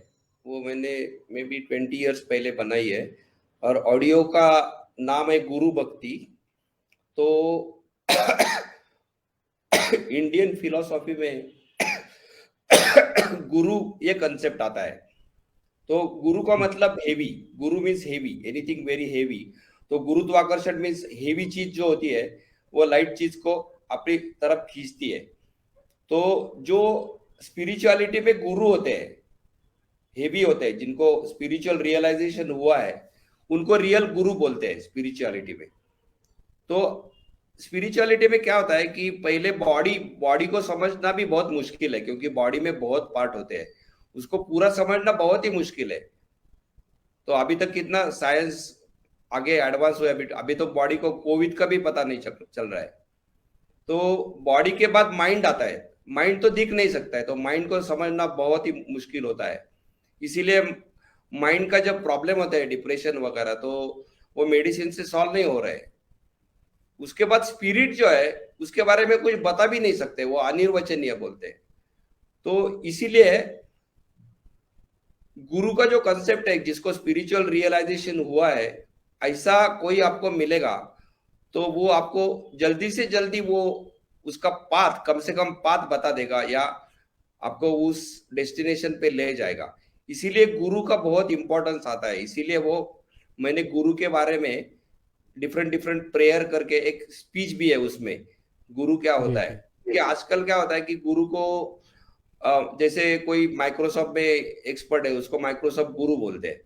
वो मैंने मे बी 20 इयर्स पहले बनाई है, और ऑडियो का नाम है गुरु भक्ति। तो इंडियन फिलॉसफी में गुरु ये कंसेप्ट आता है। तो गुरु का मतलब हेवी, गुरु means heavy, anything very heavy. तो गुरुत्वाकर्षण मीन्स हेवी चीज जो होती है वो लाइट चीज को अपनी तरफ खींचती है। तो जो स्पिरिचुअलिटी में गुरु होते हैं, हेवी होते हैं, जिनको स्पिरिचुअल रियलाइजेशन हुआ है, उनको रियल गुरु बोलते हैं स्पिरिचुअलिटी में। तो स्पिरिचुअलिटी में क्या होता है कि पहले बॉडी को समझना भी बहुत मुश्किल है, क्योंकि बॉडी में बहुत पार्ट होते हैं, उसको पूरा समझना बहुत ही मुश्किल है। तो अभी तक कितना साइंस आगे एडवांस हुआ है, अभी तो बॉडी को कोविड का भी पता नहीं चल रहा है। तो बॉडी के बाद माइंड आता है, माइंड तो दिख नहीं सकता है, तो माइंड को समझना बहुत ही मुश्किल होता है। इसीलिए माइंड का जब प्रॉब्लम होता है, डिप्रेशन वगैरह, तो वो मेडिसिन से सॉल्व नहीं हो रहे हैं। उसके बाद स्पिरिट जो है उसके बारे में कुछ बता भी नहीं सकते, वो अनिर्वचनीय बोलते हैं। तो इसीलिए गुरु का जो कंसेप्ट है, जिसको स्पिरिचुअल रियलाइजेशन हुआ है, ऐसा कोई आपको मिलेगा तो वो आपको जल्दी से जल्दी वो उसका पाथ, कम से कम पाथ बता देगा या आपको उस डेस्टिनेशन पे ले जाएगा। इसीलिए गुरु का बहुत इंपॉर्टेंस आता है। इसीलिए वो मैंने गुरु के बारे में डिफरेंट प्रेयर करके एक स्पीच भी है उसमें, गुरु क्या होता है। क्योंकि आजकल क्या होता है कि गुरु को जैसे कोई माइक्रोसॉफ्ट में एक्सपर्ट है, उसको माइक्रोसॉफ्ट गुरु बोलते हैं,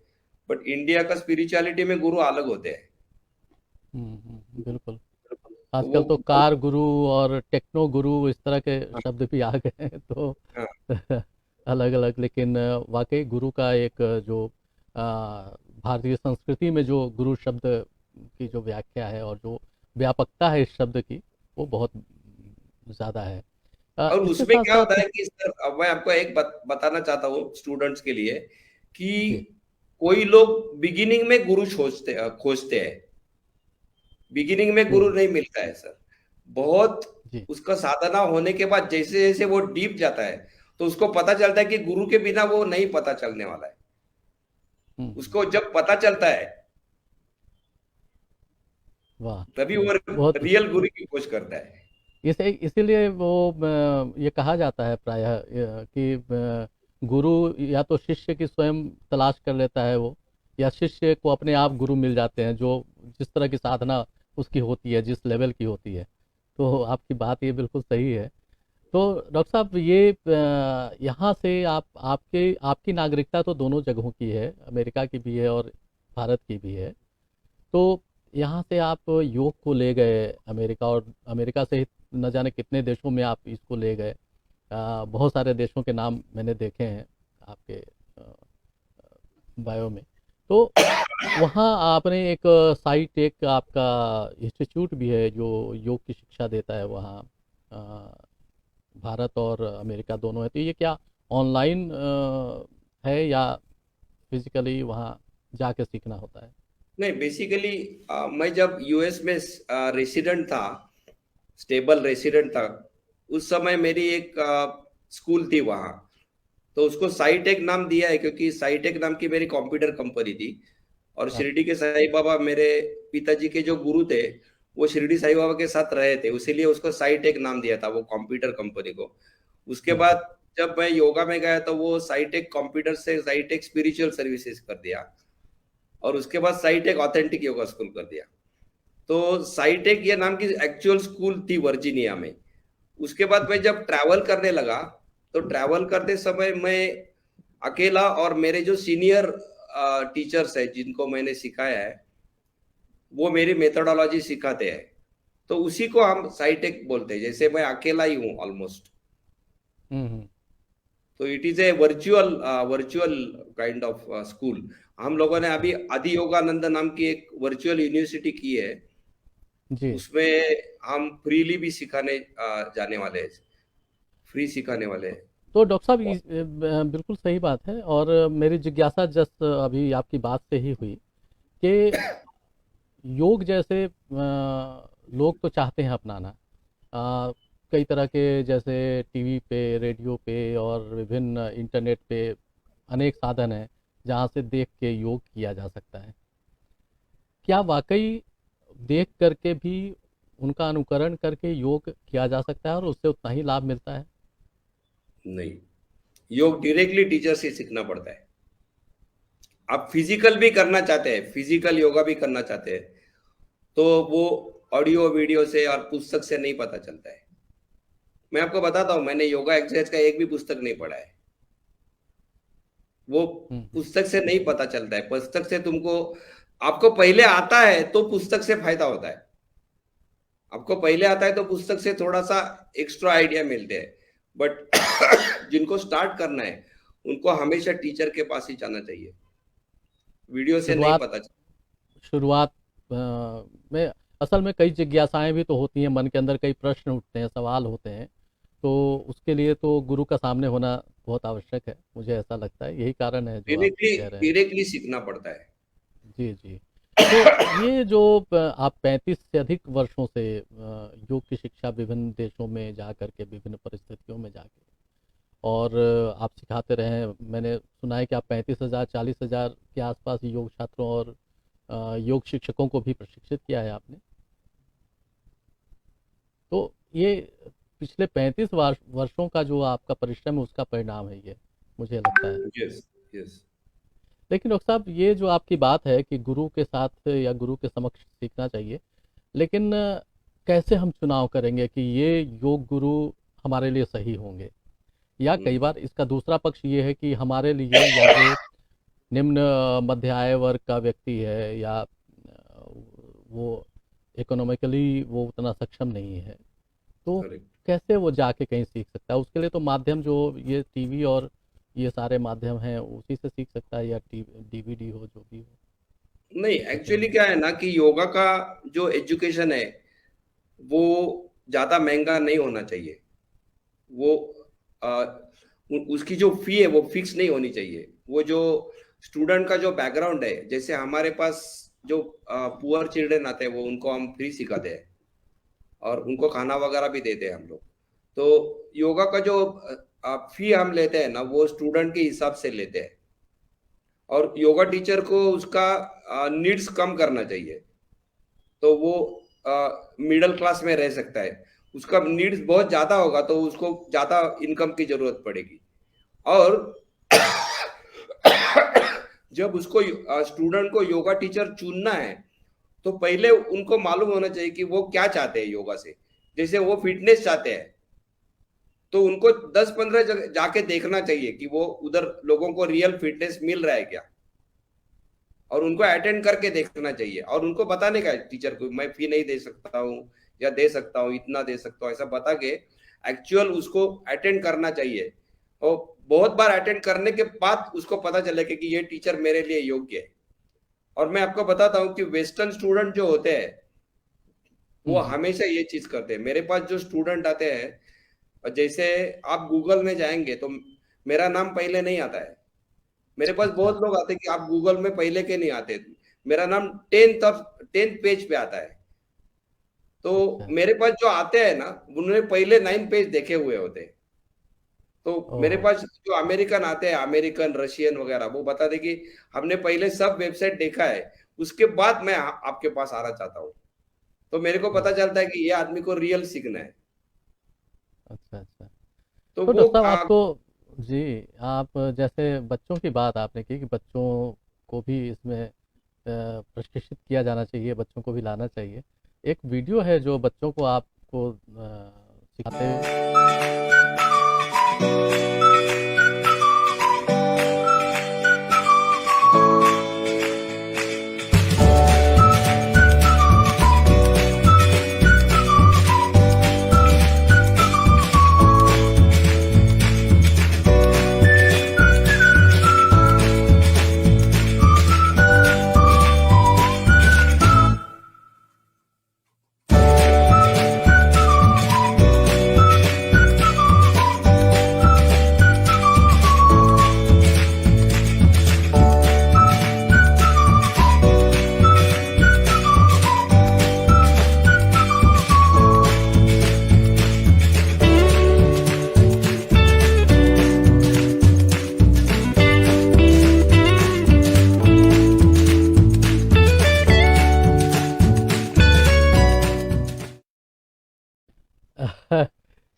बट इंडिया का स्पिरिचुअलिटी में गुरु अलग होते हैं। बिल्कुल। आजकल तो कार गुरु और टेक्नो गुरु इस तरह के शब्द भी आ गए हैं, तो अलग अलग। लेकिन वाकई गुरु का एक जो भारतीय संस्कृति में जो गुरु शब्द की जो व्याख्या है और जो व्यापकता है इस शब्द की, वो बहुत ज़्यादा है। और उसमें क्या होता है कि सर, अब मैं आपको एक बताना चाहता हूँ स्टूडेंट्स के लिए कि कोई लोग बिगिनिंग में गुरु खोजते हैं, बिगिनिंग में गुरु नहीं मिलता है सर। बहुत उसका साधना होने के बाद जैसे जैसे वो डीप जाता है तो उसको पता चलता है कि गुरु के बिना वो नहीं पता चलने वाला है। उसको जब पता चलता है तभी वो रियल गुरु की खोज करता है। इसीलिए वो ये कहा जाता है प्रायः कि गुरु या तो शिष्य की स्वयं तलाश कर लेता है वो, या शिष्य को अपने आप गुरु मिल जाते हैं, जो जिस तरह की साधना उसकी होती है, जिस लेवल की होती है। तो आपकी बात ये बिल्कुल सही है। तो डॉक्टर साहब, ये यहाँ से आपकी नागरिकता तो दोनों जगहों की है, अमेरिका की भी है और भारत की भी है। तो यहाँ से आप योग को ले गए अमेरिका, और अमेरिका से न जाने कितने देशों में आप इसको ले गए। बहुत सारे देशों के नाम मैंने देखे हैं आपके बायो में। तो वहाँ आपने एक साइट, एक आपका इंस्टीट्यूट भी है जो योग की शिक्षा देता है वहाँ, भारत और अमेरिका दोनों है। तो ये क्या ऑनलाइन है या फिजिकली वहाँ जाके सीखना होता है? नहीं, बेसिकली मैं जब यूएस में रेसिडेंट था, स्टेबल रेसिडेंट था, उस समय मेरी एक स्कूल थी वहाँ। तो उसको साईटेक नाम दिया है क्योंकि साईटेक नाम की मेरी कंप्यूटर कंपनी थी, और शिरडी के साईं बाबा, मेरे पिताजी के जो गुरु थे, वो शिरडी साईं बाबा के साथ रहे थे, इसीलिए उसको साईटेक नाम दिया था वो कंप्यूटर कंपनी को। उसके बाद जब मैं योगा में गया तो वो साईटेक कंप्यूटर से साईटेक स्पिरिचुअल सर्विसेज कर दिया, और उसके बाद साईटेक ऑथेंटिक योगा स्कूल कर दिया। तो साईटेक ये नाम की एक्चुअल स्कूल थी वर्जीनिया में। उसके बाद मैं जब ट्रैवल करने लगा तो ट्रैवल करते समय मैं अकेला, और मेरे जो सीनियर टीचर्स है जिनको मैंने सिखाया है वो मेरी मेथोडोलॉजी सिखाते हैं, तो उसी को हम साईटेक बोलते हैं। जैसे मैं अकेला ही हूँ ऑलमोस्ट। तो it is A virtual kind of school. हम लोगों ने अभी आदि योगानंद नाम की एक वर्चुअल यूनिवर्सिटी की है जी। उसमें हम फ्रीली भी सिखाने जाने वाले हैं, फ्री सिखाने वाले हैं। तो डॉक्टर साहब, बिल्कुल सही बात है। और मेरी जिज्ञासा जस्ट अभी आपकी बात से ही हुई कि योग जैसे लोग तो चाहते हैं अपनाना, कई तरह के, जैसे टीवी पे, रेडियो पे और विभिन्न इंटरनेट पे अनेक साधन हैं जहाँ से देख के योग किया जा सकता है। क्या वाकई देख करके भी, उनका अनुकरण करके योग किया जा सकता है और उससे उतना ही लाभ मिलता है? नहीं, योग डायरेक्टली टीचर से सीखना पड़ता है। आप फिजिकल भी करना चाहते हैं, फिजिकल योगा भी करना चाहते हैं, तो वो ऑडियो वीडियो से और पुस्तक से नहीं पता चलता है। मैं आपको बताता हूँ, मैंने योगा एक्सरसाइज का एक भी पुस्तक नहीं पढ़ा है। वो पुस्तक से नहीं पता चलता है। पुस्तक से तुमको, आपको पहले आता है तो पुस्तक से फायदा होता है। आपको पहले आता है तो पुस्तक से थोड़ा सा एक्स्ट्रा आइडिया मिलते हैं, बट जिनको स्टार्ट करना है उनको हमेशा टीचर के पास ही जाना चाहिए, वीडियो से नहीं शुरुआत पता चलता। शुरुआत में असल में कई जिज्ञासाएं भी तो होती हैं, मन के अंदर कई प्रश्न उठते हैं, सवाल होते हैं, तो उसके लिए तो गुरु का सामने होना बहुत आवश्यक है, मुझे ऐसा लगता है। यही कारण है जो आप डायरेक्टली कह रहे हैं। डायरेक्टली सीखना पड़ता है। जी जी। तो ये जो आप 35 से अधिक वर्षों से योग की शिक्षा विभिन्न देशों में जा करके, विभिन्न परिस्थितियों में जाके, और आप सिखाते रहे हैं। मैंने सुना है कि आप 35,000 40,000 के आसपास योग छात्रों और योग शिक्षकों को भी प्रशिक्षित किया है आपने। तो ये पिछले 35 वर्षों का जो आपका परिश्रम है उसका परिणाम है ये, मुझे लगता है। Yes yes. लेकिन डॉक्टर साहब, ये जो आपकी बात है कि गुरु के साथ या गुरु के समक्ष सीखना चाहिए, लेकिन कैसे हम चुनाव करेंगे कि ये योग गुरु हमारे लिए सही होंगे? या कई बार इसका दूसरा पक्ष ये है कि हमारे लिए या जो निम्न मध्य आय वर्ग का व्यक्ति है या वो इकोनॉमिकली वो उतना सक्षम नहीं है, तो करेक्ट। कैसे वो जाके कहीं सीख सकता है? उसके लिए तो माध्यम जो ये टीवी और ये सारे माध्यम हैं उसी से सीख सकता है, या डीवीडी हो, जो भी हो। नहीं, एक्चुअली क्या है ना कि योगा का जो एजुकेशन है वो ज्यादा महंगा नहीं होना चाहिए। वो उसकी जो फी है वो फिक्स नहीं होनी चाहिए। वो जो स्टूडेंट का जो बैकग्राउंड है, जैसे हमारे पास जो पुअर चिल्ड्रन आते हैं वो उनको हम फ्री सिखाते हैं और उनको खाना वगैरह भी देते हैं हम लोग। तो योगा का जो फी हम लेते हैं ना वो स्टूडेंट के हिसाब से लेते हैं, और योगा टीचर को उसका नीड्स कम करना चाहिए। तो वो मिडिल क्लास में रह सकता है। उसका नीड्स बहुत ज्यादा होगा तो उसको ज्यादा इनकम की जरूरत पड़ेगी। और जब उसको स्टूडेंट को योगा टीचर चुनना है तो पहले उनको मालूम होना चाहिए कि वो क्या चाहते हैं योगा से। जैसे वो फिटनेस चाहते हैं तो उनको 10-15 जगह जाके देखना चाहिए कि वो उधर लोगों को रियल फिटनेस मिल रहा है क्या, और उनको अटेंड करके देखना चाहिए। और उनको बताने का टीचर को, मैं फी नहीं दे सकता हूँ या दे सकता हूँ, इतना दे सकता हूँ, ऐसा बता के एक्चुअल उसको अटेंड करना चाहिए। और बहुत बार अटेंड करने के बाद उसको पता चलेगा कि ये टीचर मेरे लिए योग्य है। और मैं आपको बताता हूँ कि वेस्टर्न स्टूडेंट जो होते हैं वो हमेशा ये चीज करते हैं। मेरे पास जो स्टूडेंट आते हैं, जैसे आप गूगल में जाएंगे तो मेरा नाम पहले नहीं आता है। मेरे पास बहुत लोग आते हैं कि आप गूगल में पहले के नहीं आते, मेरा नाम 10th पेज पे आता है। तो मेरे पास जो आते हैं ना उन्होंने पहले 9 पेज देखे हुए होते हैं। तो मेरे पास जो अमेरिकन आते हैं, अमेरिकन, रशियन वगैरह, वो बताते कि हमने पहले सब वेबसाइट देखा है, उसके बाद मैं आपके पास आना चाहता हूँ। तो मेरे को पता चलता है कि ये आदमी को रियल सीखना है। अच्छा अच्छा। तो तो वो डॉक्टर साहब, आपको जी, आप जैसे बच्चों की बात आपने की कि बच्चों को भी इसमें प्रशिक्षित किया जाना चाहिए, बच्चों को भी लाना चाहिए। एक वीडियो है जो बच्चों को आपको सिखाते हुए।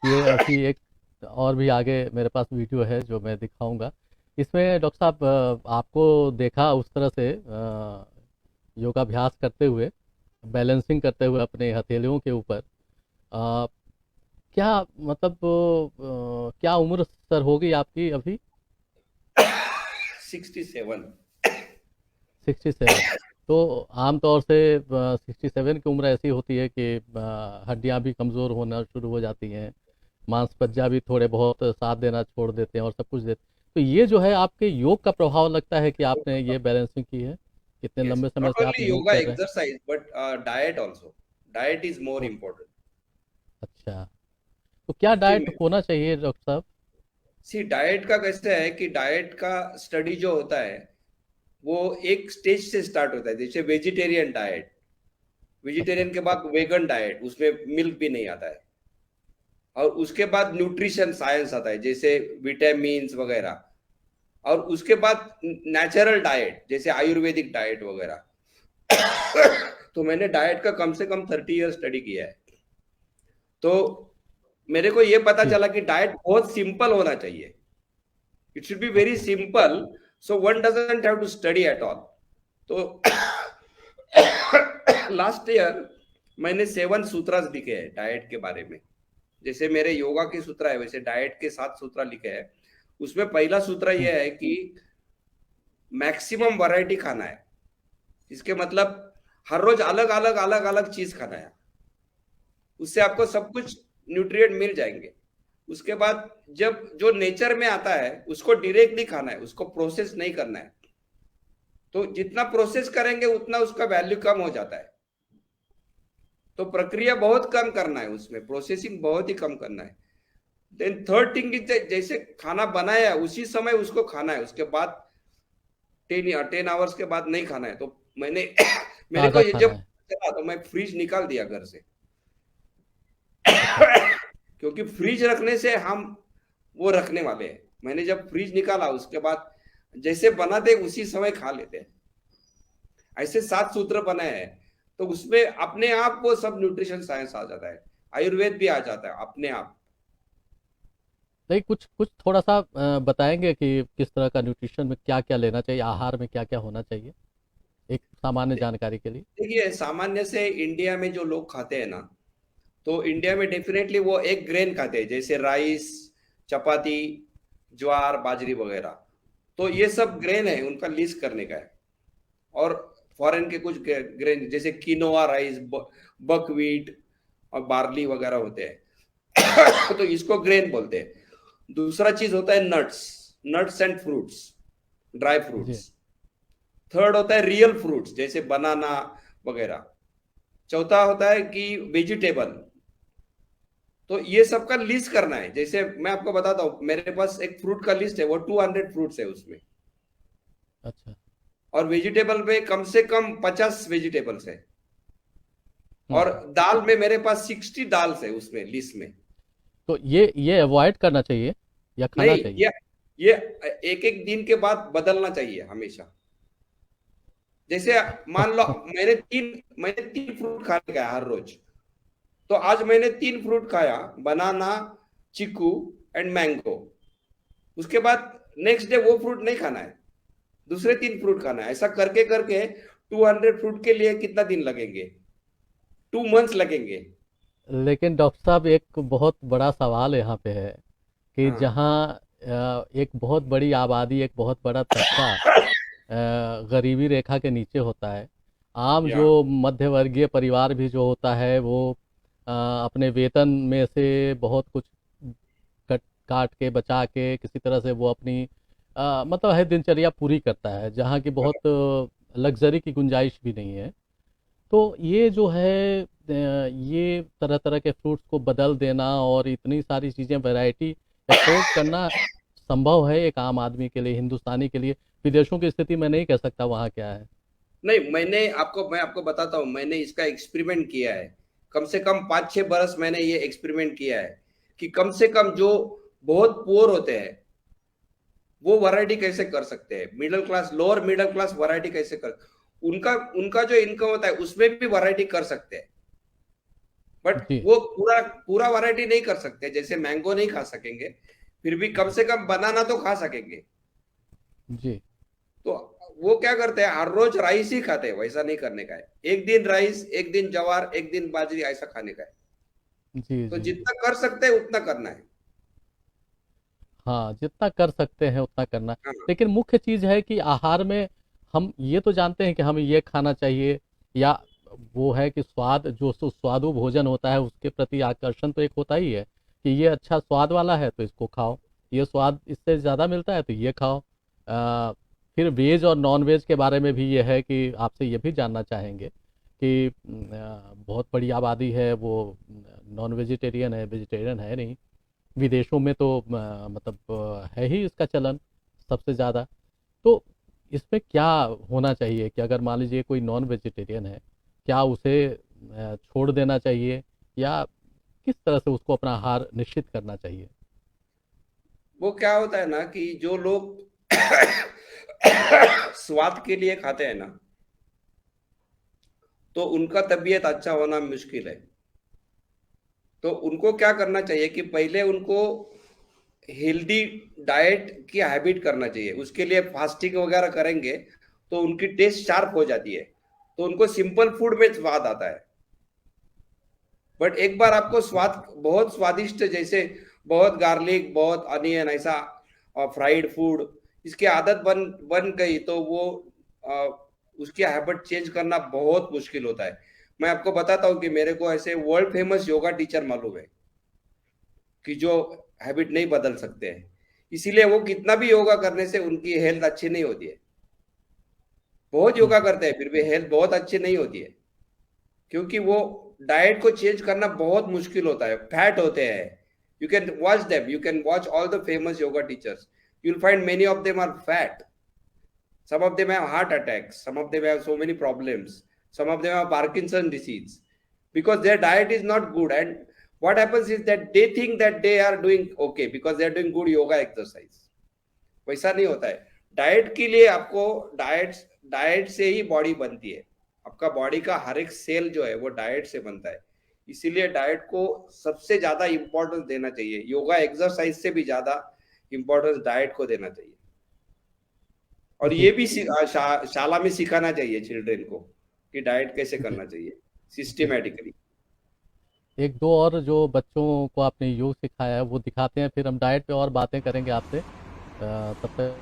ये अभी एक और भी आगे मेरे पास वीडियो है जो मैं दिखाऊंगा। इसमें डॉक्टर साहब आपको देखा उस तरह से योगाभ्यास करते हुए, बैलेंसिंग करते हुए अपने हथेलियों के ऊपर, अ, क्या मतलब क्या उम्र सर होगी आपकी अभी? 67। 67। तो आमतौर से 67 की उम्र ऐसी होती है कि हड्डियां भी कमज़ोर होना शुरू हो जाती हैं, मांसपेशियां भी थोड़े बहुत साथ देना छोड़ देते हैं और सब कुछ देते। तो ये जो है आपके योग का प्रभाव लगता है कि आपने ये बैलेंसिंग की है, कितने Yes, लंबे समय not से आप only योग yoga, कर रहे हैं? exercise, but diet also. Diet is more O, important. अच्छा। तो क्या See, डाइट होना चाहिए डॉक्टर साहब? डाइट का कैसे है कि डाइट का स्टडी जो होता है वो एक स्टेज से स्टार्ट होता है, जैसे वेजिटेरियन डाइट, अच्छा। वेजिटेरियन के बाद वेगन डाइट, उसमें मिल्क भी नहीं आता है, और उसके बाद न्यूट्रिशन साइंस आता है जैसे विटामिन वगैरह, और उसके बाद नेचुरल डाइट जैसे आयुर्वेदिक डाइट वगैरह। तो मैंने डाइट का कम से कम 30 ईयर स्टडी किया है, तो मेरे को ये पता जी। चला कि डाइट बहुत सिंपल होना चाहिए। इट शुड बी वेरी अच्छा। Simple, so one doesn't have to study at all. तो लास्ट ईयर मैंने 7 सूत्रास लिखे हैं डाइट के बारे में। जैसे मेरे योगा के सूत्र है वैसे डाइट के 7 सूत्र लिखे हैं। उसमें पहला सूत्र यह है कि मैक्सिमम वैरायटी खाना है। इसके मतलब हर रोज अलग अलग अलग अलग चीज खाना है, उससे आपको सब कुछ न्यूट्रिएंट मिल जाएंगे। उसके बाद जब जो नेचर में आता है उसको डायरेक्टली खाना है, उसको प्रोसेस नहीं करना है। तो जितना प्रोसेस करेंगे उतना उसका वैल्यू कम हो जाता है। तो प्रक्रिया बहुत कम करना है, उसमें प्रोसेसिंग बहुत ही कम करना है। देन थर्ड थिंग इज जैसे खाना बनाया उसी समय उसको खाना है, उसके बाद 10 आवर्स के बाद नहीं खाना है। तो मैंने मेरे को ताज़ा ये खाना जब है। चला तो मैं फ्रिज निकाल दिया घर से। अच्छा। क्योंकि फ्रिज रखने से हम वो रखने वाले हैं। मैंने जब फ्रिज निकाला उसके बाद जैसे बनाते उसी समय खा लेते हैं। ऐसे 7 सूत्र बनाए हैं, तो उसमें अपने आप वो सब न्यूट्रिशन साइंस आ जाता है, आयुर्वेद भी आ जाता है अपने आप। नहीं, कुछ कुछ थोड़ा सा बताएंगे कि किस तरह का न्यूट्रिशन में क्या क्या लेना चाहिए, आहार में क्या क्या होना चाहिए, एक सामान्य जानकारी के लिए? देखिए, सामान्य से इंडिया में जो लोग खाते हैं ना, तो इंडिया जी। में डेफिनेटली वो एक ग्रेन खाते हैं, जैसे राइस, चपाती, ज्वार, बाजरी वगैरह। तो ये सब ग्रेन है, उनका लिस्ट करने का है। और फॉरेन के कुछ ग्रेन जैसे किनोआ राइस, बकवीट और बार्ली वगैरह होते हैं। तो इसको ग्रेन बोलते हैं। दूसरा चीज होता है nuts, nuts and fruits, dry जी। फ्रूट्स। थर्ड होता है रियल फ्रूट्स जैसे बनाना वगैरह। चौथा होता है कि वेजिटेबल। तो ये सबका लिस्ट करना है। जैसे मैं आपको बताता हूँ, मेरे पास एक फ्रूट का लिस्ट है, वो 200 फ्रूट्स है उसमें। अच्छा। और वेजिटेबल में कम से कम 50 वेजिटेबल्स है। और हम्म। दाल में मेरे पास 60 दाल है उसमें लिस्ट में। तो ये अवॉइड करना चाहिए या खाना नहीं, चाहिए? ये एक एक दिन के बाद बदलना चाहिए हमेशा। जैसे मान लो मैंने तीन फ्रूट खाने का हर रोज, तो आज मैंने 3 फ्रूट खाया, बनाना, चीकू एंड मैंगो। उसके बाद नेक्स्ट डे वो फ्रूट नहीं खाना है, दूसरे 3 फ्रूट खाना है। ऐसा करके करके 200 फ्रूट के लिए कितना दिन लगेंगे? 2 मंथ्स लगेंगे। लेकिन डॉक्टर साहब, एक बहुत बड़ा सवाल यहाँ पे है कि हाँ। जहाँ एक बहुत बड़ी आबादी, एक बहुत बड़ा तबका गरीबी रेखा के नीचे होता है, आम या जो मध्यवर्गीय परिवार भी जो होता है वो अपने वेतन में से बहुत कुछ कट काट के बचा के किसी तरह से वो अपनी मतलब है दिनचर्या पूरी करता है, जहाँ की बहुत लग्जरी की गुंजाइश भी नहीं है। तो ये जो है ये तरह तरह के फ्रूट्स को बदल देना और इतनी सारी चीज़ें वैरायटी अफोर्ड करना संभव है एक आम आदमी के लिए, हिंदुस्तानी के लिए? विदेशों की स्थिति मैं नहीं कह सकता वहाँ क्या है। नहीं, मैं आपको बताता हूँ, मैंने इसका एक्सपेरिमेंट किया है। कम से कम 5-6 बरस मैंने ये एक्सपेरिमेंट किया है कि कम से कम जो बहुत पुअर होते हैं वो वैरायटी कैसे कर सकते हैं, middle class, lower middle class variety कैसे कर, उनका उनका जो इनकम होता है उसमें भी वैरायटी कर सकते हैं। बट जी। वो पूरा पूरा वैरायटी नहीं कर सकते। जैसे मैंगो नहीं खा सकेंगे, फिर भी कम से कम बनाना तो खा सकेंगे। जी। तो वो क्या करते हैं, हर रोज राइस ही खाते हैं। वैसा नहीं करने का है, एक दिन राइस, एक दिन ज्वार, एक दिन बाजरी, ऐसा खाने का है। जी तो जी। जितना कर सकते हैं उतना करना है। हाँ, जितना कर सकते हैं उतना करना। हाँ लेकिन मुख्य चीज़ है कि आहार में हम ये तो जानते हैं कि हमें ये खाना चाहिए, या वो है कि स्वाद, जो सुस्वादु भोजन होता है उसके प्रति आकर्षण तो एक होता ही है कि ये अच्छा स्वाद वाला है तो इसको खाओ, ये स्वाद इससे ज़्यादा मिलता है तो ये खाओ। फिर वेज और नॉन वेज के बारे में भी ये है कि आपसे ये भी जानना चाहेंगे कि बहुत बड़ी आबादी है वो नॉन वेजिटेरियन है, वेजिटेरियन है नहीं। विदेशों में तो मतलब है ही इसका चलन सबसे ज़्यादा। तो इसमें क्या होना चाहिए कि अगर मान लीजिए कोई नॉन वेजिटेरियन है, क्या उसे छोड़ देना चाहिए, या किस तरह से उसको अपना आहार निश्चित करना चाहिए? वो क्या होता है ना कि जो लोग स्वाद के लिए खाते हैं ना, तो उनका तबीयत अच्छा होना मुश्किल है। तो उनको क्या करना चाहिए कि पहले उनको हेल्दी डाइट की हैबिट करना चाहिए। उसके लिए फास्टिंग वगैरह करेंगे तो उनकी टेस्ट शार्प हो जाती है, तो उनको सिंपल फूड में स्वाद आता है। बट एक बार आपको स्वाद बहुत स्वादिष्ट, जैसे बहुत गार्लिक, बहुत अनियन, ऐसा और फ्राइड फूड, इसकी आदत बन बन गई तो वो उसकी हैबिट चेंज करना बहुत मुश्किल होता है। मैं आपको बताता हूँ कि मेरे को ऐसे वर्ल्ड फेमस योगा टीचर मालूम है कि जो हैबिट नहीं बदल सकते हैं, इसीलिए वो कितना भी योगा करने से उनकी हेल्थ अच्छी नहीं होती है। बहुत योगा करते हैं फिर भी हेल्थ बहुत अच्छी नहीं होती है, क्योंकि वो डाइट को चेंज करना बहुत मुश्किल होता है। फैट होते हैं, you can watch them, you can watch all the famous yoga teachers, you will find many of them are fat, some of them have heart attacks, some of them have so many problems, some of them have Parkinson disease, because their diet is not good. And what happens is that they think that they are doing okay because they are doing good yoga exercise. वैसा नहीं होता है। Diet के लिए आपको diet से ही body बनती है। आपका बॉडी का हर एक सेल जो है वो डाइट से बनता है, इसीलिए डाइट को सबसे ज्यादा इंपॉर्टेंस देना चाहिए। योगा एक्सरसाइज से भी ज्यादा इंपॉर्टेंस डाइट को देना चाहिए। और ये भी शाला में सिखाना चाहिए चिल्ड्रन को कि डाइट कैसे करना चाहिए सिस्टमैटिकली। एक दो और जो बच्चों को आपने योग सिखाया है वो दिखाते हैं, फिर हम डाइट पे और बातें करेंगे आपसे। तब तक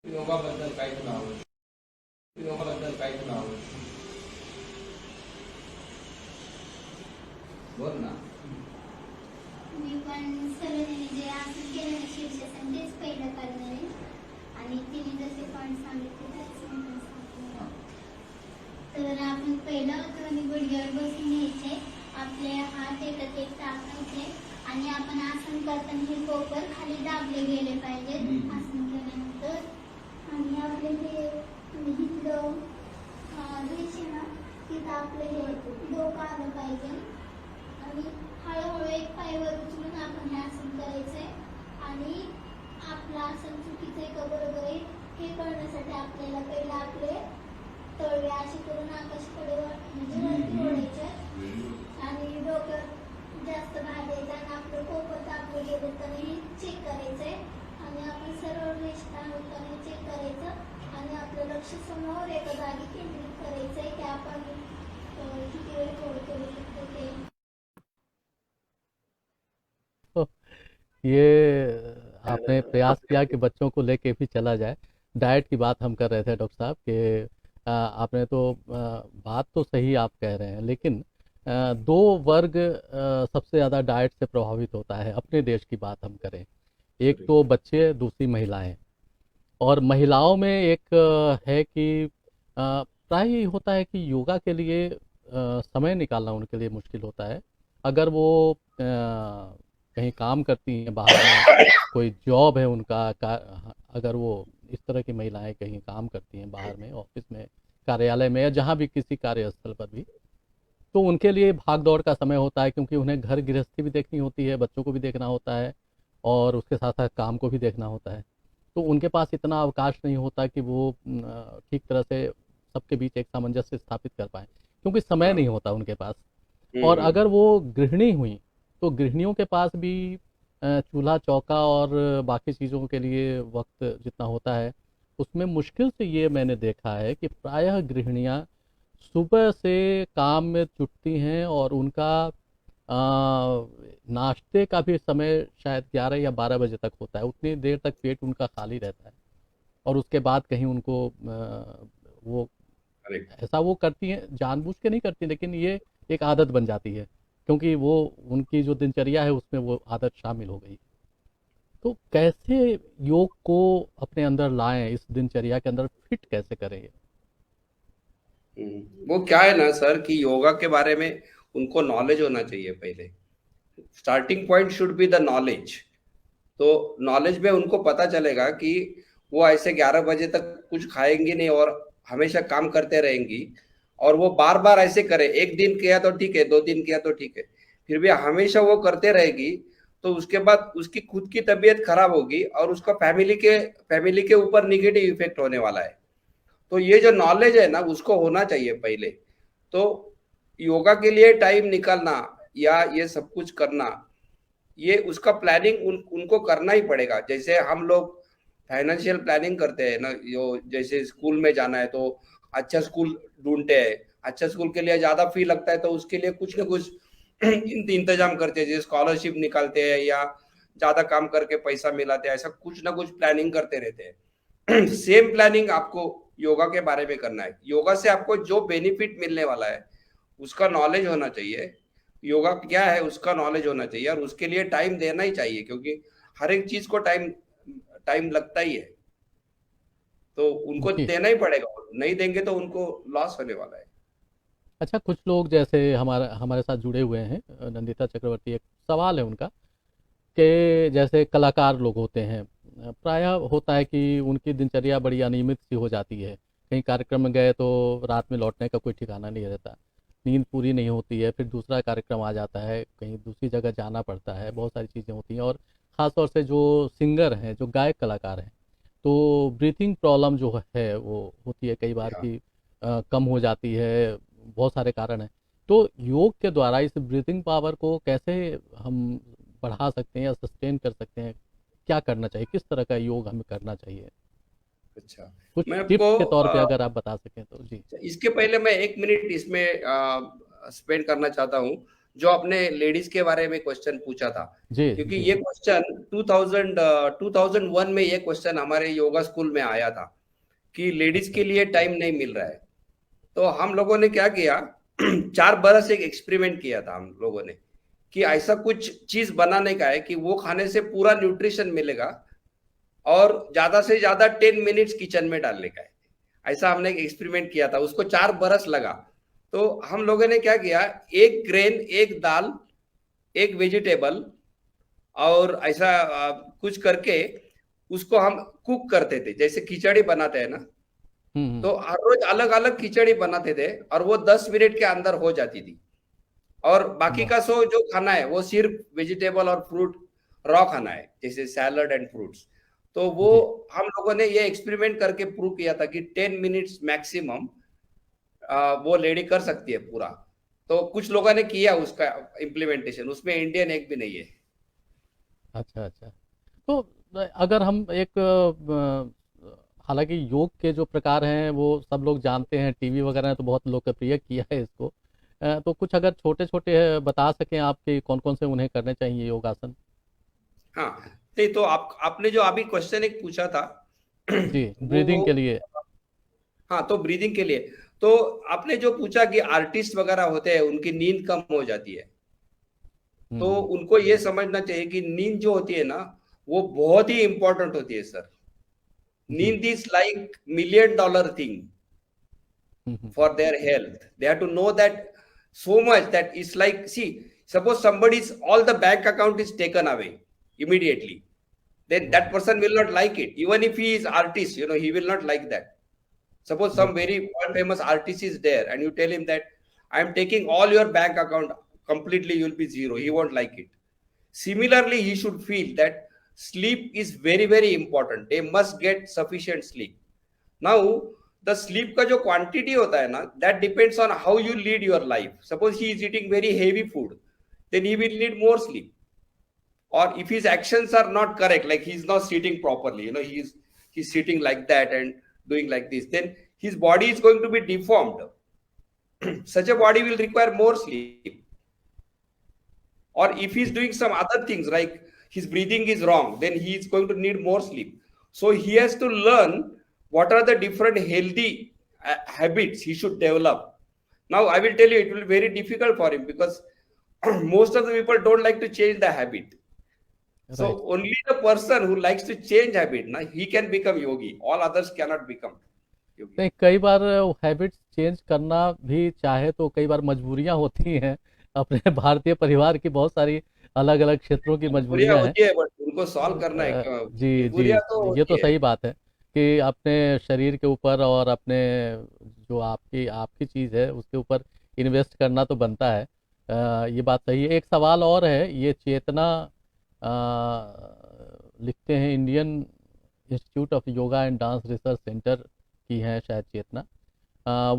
योगाबद्दल काय तुला आवड, योगाबद्दल काय तुला आवड, बोल ना. मी पण सलोनीने जे आसन केलं ना शीर्षासन तेच पहिलं करणार आहे आणि तिने जसे पॉईंट सांगितले तेच मी पण सांगते. तर आपण पहिलं दोन्ही गुडघ्यावर बसून घ्यायचे, आपले हात एकत्र एक टाकायचे आणि आपण आसन करताना हे पोकर खाली दाबले गेले पाहिजेत आसन केल्यानंतर. आणि आपले हे हिथलं दिशे ना तिथं आपलं हे डोकं आलं पाहिजे आणि हळूहळू एक पाय वर उचलून आपण हे आसन करायचंय. आणि आपलं आसन चुकीचं आहे का बरोबर आहे हे कळण्यासाठी आपल्याला पहिलं आपले तळवे असे करून आकाशाकडे म्हणजे वरती ओढायचे आणि डोकं जास्त बाहेर द्यायचं आणि आपलं पोपट दाबलं गेलं तर हे चेक करायचंय आणि आपण सरळ रेषा आहोत का हे चेक करायचं आणि आपलं लक्ष समोर एका जागी केंद्रित करायचंय की आपण किती वेळ होल्ड करू शकतो ते. तो ये आपने प्रयास किया कि बच्चों को लेके भी चला जाए। डाइट की बात हम कर रहे थे डॉक्टर साहब कि आपने तो बात तो सही आप कह रहे हैं, लेकिन दो वर्ग सबसे ज़्यादा डाइट से प्रभावित होता है। अपने देश की बात हम करें, एक तो बच्चे, दूसरी महिलाएं। और महिलाओं में एक है कि प्राय यही होता है कि योगा के लिए समय निकालना उनके लिए मुश्किल होता है। अगर वो कहीं काम करती हैं बाहर में, कोई जॉब है उनका, अगर वो इस तरह की महिलाएं कहीं काम करती हैं बाहर में, ऑफिस में, कार्यालय में, या जहाँ भी किसी कार्यस्थल पर भी, तो उनके लिए भाग दौड़ का समय होता है, क्योंकि उन्हें घर गृहस्थी भी देखनी होती है, बच्चों को भी देखना होता है, और उसके साथ साथ काम को भी देखना होता है। तो उनके पास इतना अवकाश नहीं होता कि वो ठीक तरह से सबके बीच एक सामंजस्य स्थापित कर पाए, क्योंकि समय नहीं होता उनके पास। और अगर वो गृहिणी हुई तो गृहिणियों के पास भी चूल्हा चौका और बाकी चीज़ों के लिए वक्त जितना होता है, उसमें मुश्किल से ये मैंने देखा है कि प्रायः गृहिणियाँ सुबह से काम में जुटती हैं, और उनका नाश्ते का भी समय शायद 11 या 12 बजे तक होता है। उतनी देर तक पेट उनका खाली रहता है, और उसके बाद कहीं उनको वो ऐसा वो करती हैं, जानबूझ के नहीं करती, लेकिन ये एक आदत बन जाती है, क्योंकि वो उनकी जो दिनचर्या है उसमें वो आदत शामिल हो गई। तो कैसे योग को अपने अंदर लाएं, इस दिनचर्या के अंदर फिट कैसे करें ये? वो क्या है ना सर कि योगा के बारे में उनको नॉलेज होना चाहिए पहले। Starting point should be the knowledge. तो नॉलेज में उनको पता चलेगा कि वो ऐसे 11 बजे तक कुछ खाएंगी नहीं और हमेशा काम करते रहेंगी, और वो बार बार ऐसे करे, एक दिन किया तो ठीक है, 2 दिन किया तो ठीक है, फिर भी हमेशा वो करते रहेगी, तो उसके बाद उसकी खुद की तबीयत खराब होगी और उसका फैमिली के ऊपर निगेटिव इफेक्ट होने वाला है। तो ये जो नॉलेज है ना उसको होना चाहिए पहले। तो योगा के लिए टाइम निकालना या ये सब कुछ करना, ये उसका प्लानिंग उनको करना ही पड़ेगा। जैसे हम लोग फाइनेंशियल प्लानिंग करते हैं ना, जो जैसे स्कूल में जाना है तो अच्छा स्कूल ढूंढते हैं, अच्छा स्कूल के लिए ज्यादा फी लगता है तो उसके लिए कुछ ना कुछ इंतजाम करते हैं, जैसे स्कॉलरशिप निकालते हैं या ज्यादा काम करके पैसा मिलाते हैं, ऐसा कुछ ना कुछ प्लानिंग करते रहते हैं। सेम प्लानिंग आपको योगा के बारे में करना है। योगा से आपको जो बेनिफिट मिलने वाला है उसका नॉलेज होना चाहिए, योगा क्या है उसका नॉलेज होना चाहिए, और उसके लिए टाइम देना ही चाहिए, क्योंकि हर एक चीज को टाइम लगता ही है, तो उनको जी। देना ही पड़ेगा। नहीं देंगे तो उनको लॉस होने वाला है। अच्छा, कुछ लोग जैसे हमारे साथ जुड़े हुए हैं, नंदिता चक्रवर्ती, एक सवाल है उनका कि जैसे कलाकार लोग होते हैं, प्रायः होता है कि उनकी दिनचर्या बड़ी अनियमित सी हो जाती है। कहीं कार्यक्रम में गए तो रात में लौटने का कोई ठिकाना नहीं रहता, नींद पूरी नहीं होती है, फिर दूसरा कार्यक्रम आ जाता है, कहीं दूसरी जगह जाना पड़ता है, बहुत सारी चीज़ें होती हैं। और ख़ास तौर से जो सिंगर हैं, जो गायक कलाकार हैं, तो ब्रीथिंग प्रॉब्लम जो है वो होती है कई बार कि कम हो जाती है, बहुत सारे कारण हैं। तो योग के द्वारा इस ब्रीथिंग पावर को कैसे हम बढ़ा सकते हैं या सस्टेन कर सकते हैं? क्या करना चाहिए, किस तरह का योग हमें करना चाहिए? अच्छा, कुछ मैं टिप्स आपको के तौर पे अगर आप बता सकें तो। जी इसके पहले मैं 1 मिनट इसमें स्पेंड करना चाहता हूँ, जो आपने लेडीज के बारे में क्वेश्चन पूछा था, जी क्योंकि जी। ये क्वेश्चन 2001 में ये क्वेश्चन हमारे योगा स्कूल में आया था कि लेडीज के लिए टाइम नहीं मिल रहा है। तो हम लोगों ने क्या किया, 4 बरस एक एक्सपेरिमेंट किया था हम लोगों ने कि ऐसा कुछ चीज बनाने का है कि वो खाने से पूरा न्यूट्रिशन मिलेगा और ज्यादा से ज्यादा 10 मिनट्स किचन में डालने का है। ऐसा हमने एक एक्सपेरिमेंट किया था, उसको 4 बरस लगा। तो हम लोगों ने क्या किया, एक ग्रेन, एक दाल, एक वेजिटेबल और ऐसा कुछ करके उसको हम कुक करते थे, जैसे खिचड़ी बनाते हैं ना, तो हर रोज अलग अलग खिचड़ी बनाते थे और वो 10 मिनट के अंदर हो जाती थी। और बाकी का जो खाना है वो सिर्फ वेजिटेबल और फ्रूट रॉ खाना है, जैसे सैलड एंड फ्रूट्स। तो वो हम लोगों ने ये एक्सपेरिमेंट करके प्रूव किया था कि 10 मिनट्स मैक्सिमम वो लेडी कर सकती है पूरा। तो कुछ लोगों ने किया उसका इम्प्लीमेंटेशन, उसमें इंडियन एक भी नहीं है। अच्छा अच्छा। तो अगर हम एक हालांकि योग के जो प्रकार हैं वो सब लोग जानते हैं, टीवी वगैरह ने तो बहुत लोकप्रिय किया है इसको, तो कुछ अगर छोटे छोटे बता सकें आपके कौन कौन से उन्हें करने चाहिए योगासन? हाँ, नहीं तो आपने जो अभी क्वेश्चन एक पूछा था जी, ब्रीदिंग के लिए। हाँ, तो ब्रीदिंग के लिए तो आपने जो पूछा कि आर्टिस्ट वगैरह होते हैं उनकी नींद कम हो जाती है, तो उनको ये समझना चाहिए कि नींद जो होती है ना वो बहुत ही इंपॉर्टेंट होती है सर। नींद is like $1 million thing for their health. They have to know that so much that it's like, see, suppose all the bank account is taken away immediately. then that person will not like it. Even if he is artist, he will not like that. Suppose some very world famous artist is there and you tell him that I am taking all your bank account completely, you will be zero. He won't like it. Similarly, he should feel that sleep is very, very important. They must get sufficient sleep. Now, the sleep का जो quantity होता है ना, that depends on how you lead your life. Suppose he is eating very heavy food, then he will need more sleep. Or if his actions are not correct, like he's not sitting properly, he's sitting like that and doing like this, then his body is going to be deformed. Such a body will require more sleep. Or if he's doing some other things, like his breathing is wrong, then he is going to need more sleep. So he has to learn what are the different healthy habits he should develop. Now, I will tell you, it will be very difficult for him because most of the people don't like to change the habit. Right. So only the person who likes to change habit, he can become yogi. All others cannot become yogi. नहीं, कई बार habits change करना भी चाहे तो कई बार मजबूरियां होती हैं। अपने भारतीय परिवार की बहुत सारी अलग अलग क्षेत्रों की मजबूरियां हैं। होती है, बट उनको सॉल्व करना है। जी जी, ये तो सही बात है कि अपने शरीर के ऊपर और अपने जो आपकी चीज़ है उसके ऊपर इन्वेस्ट करना तो बनता है। ये बात सही है। एक सवाल और है, ये चेतना लिखते हैं Indian institute of yoga and dance research centre की है शायद चेतना।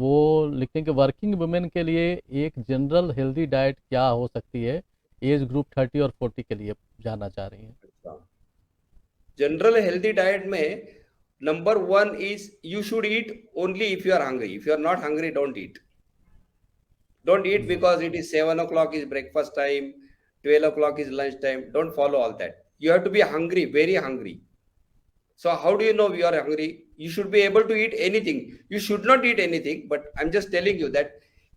वो लिखते हैं कि वर्किंग वुमेन के लिए एक जनरल हेल्दी डाइट क्या हो सकती है, एज ग्रुप 30 और 40 के लिए जानना चाह रही हैं। जनरल हेल्दी डाइट में number 1 is you should eat only if you are hungry. If you are not hungry, don't eat. Don't eat because it is 7 o'clock is breakfast time, 12 o'clock is lunch time. Don't follow all that. You have to be hungry, very hungry. So how do you know you are hungry? You should be able to eat anything. You should not eat anything, but I'm just telling you that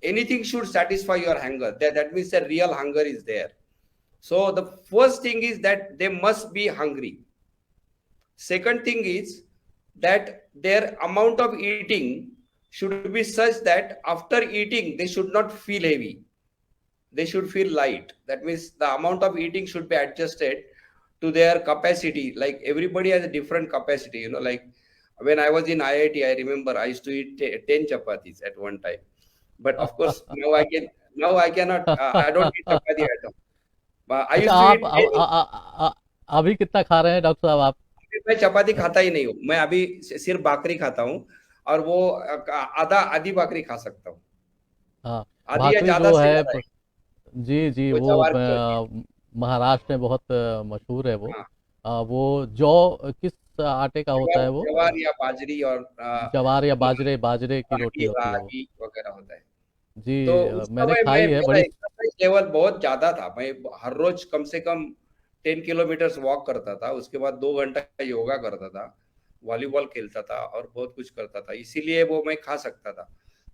anything should satisfy your hunger. That means the real hunger is there. So the first thing is that they must be hungry. Second thing is that their amount of eating should be such that after eating they should not feel heavy. They should feel light. That means the amount of eating should be adjusted to their capacity. Like everybody has a different capacity, like when I was in IIT, I remember I used to eat 10 chapatis at one time. But of course now I cannot, I don't eat chapati at all. But I used to eat अभी कितना खा रहे हैं doctor साहब आप? मैं चपाती खाता ही नहीं हूँ. मैं अभी सिर्फ भाकरी खाता हूँ और वो आधी भाकरी खा सकता हूँ. हाँ, आधी या ज्यादा जो से है ज्यादा. जी वो वो जवार की होती है. महाराष्ट्र में बहुत मशहूर है वो। हाँ. वो जौ किस आटे का होता है वो? जवार या बाजरी और जवार या बाजरे की रोटी होती है वो। रागी वगैरह होता है. जी, तो उस मैंने समय खाई है। मेरा बड़ी एक्सरसाइज लेवल बहुत ज्यादा था. मैं हर रोज कम से कम 10 किलोमीटर वॉक करता था. उसके बाद 2 घंटा योगा करता था, वॉलीबॉल खेलता था और बहुत कुछ करता था. इसीलिए वो मैं खा सकता था.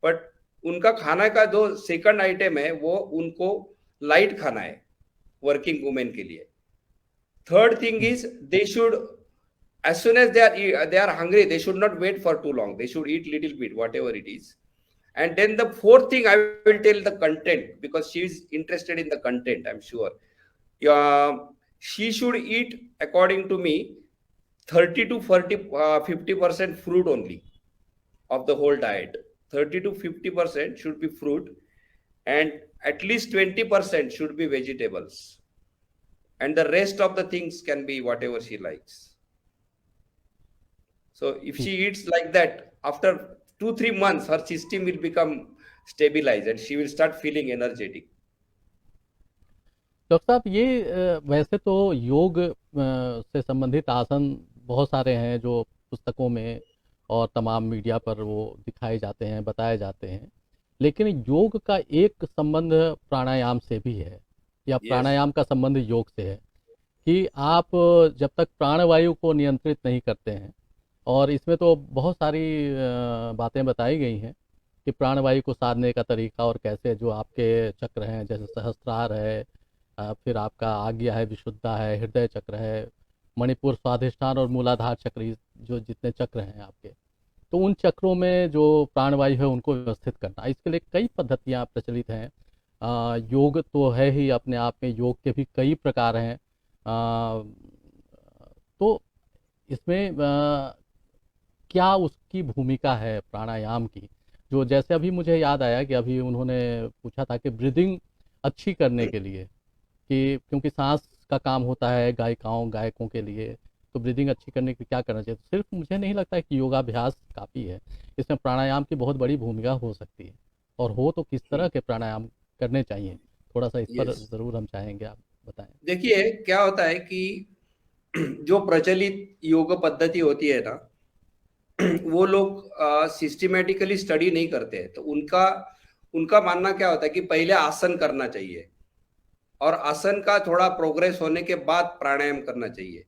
बट उनका खाना का जो सेकंड आइटम है वो उनको लाइट खाना है वर्किंग वुमेन के लिए. Third thing is they should as soon as they are hungry, they should not wait for too long. They should eat little bit, whatever it is. And then the fourth thing, I will tell the content, because she is interested in the content, I'm sure. She should eat, according to me, 30 to 50% fruit only of the whole diet. 30 to 50% should be fruit, and at least 20% should be vegetables. And the rest of the things can be whatever she likes. So if she eats like that, after 2-3 months, her system will become stabilized and she will start feeling energetic. Doctor साहब, ये वैसे तो योग से संबंधित आसन बहुत सारे हैं जो पुस्तकों में और तमाम मीडिया पर वो दिखाए जाते हैं, बताए जाते हैं, लेकिन योग का एक संबंध प्राणायाम से भी है, या प्राणायाम का संबंध योग से है कि आप जब तक प्राणवायु को नियंत्रित नहीं करते हैं, और इसमें तो बहुत सारी बातें बताई गई हैं कि प्राणवायु को साधने का तरीका और कैसे जो आपके चक्र हैं, जैसे सहस्त्रार है, फिर आपका आज्ञा है, विशुद्धा है, हृदय चक्र है, मणिपुर, स्वाधिष्ठान और मूलाधार चक्र, जो जितने चक्र हैं आपके, तो उन चक्रों में जो प्राणवायु है उनको व्यवस्थित करना, इसके लिए कई पद्धतियाँ प्रचलित हैं। योग तो है ही अपने आप में, योग के भी कई प्रकार हैं। तो इसमें क्या उसकी भूमिका है प्राणायाम की? जो जैसे अभी मुझे याद आया कि अभी उन्होंने पूछा था कि ब्रीदिंग अच्छी करने के लिए, कि क्योंकि सांस का काम होता है गायकों के लिए, तो ब्रीदिंग अच्छी करने के लिए क्या करना चाहिए? तो सिर्फ मुझे नहीं लगता है कि योगाभ्यास काफ़ी है, इसमें प्राणायाम की बहुत बड़ी भूमिका हो सकती है, और हो तो किस तरह के प्राणायाम करने चाहिए? थोड़ा सा इस पर यस, ज़रूर हम चाहेंगे आप बताएं। देखिए क्या होता है कि जो प्रचलित योग पद्धति होती है ना, वो लोग सिस्टमेटिकली स्टडी नहीं करते हैं, तो उनका उनका मानना क्या होता है कि पहले आसन करना चाहिए और आसन का थोड़ा प्रोग्रेस होने के बाद प्राणायाम करना चाहिए,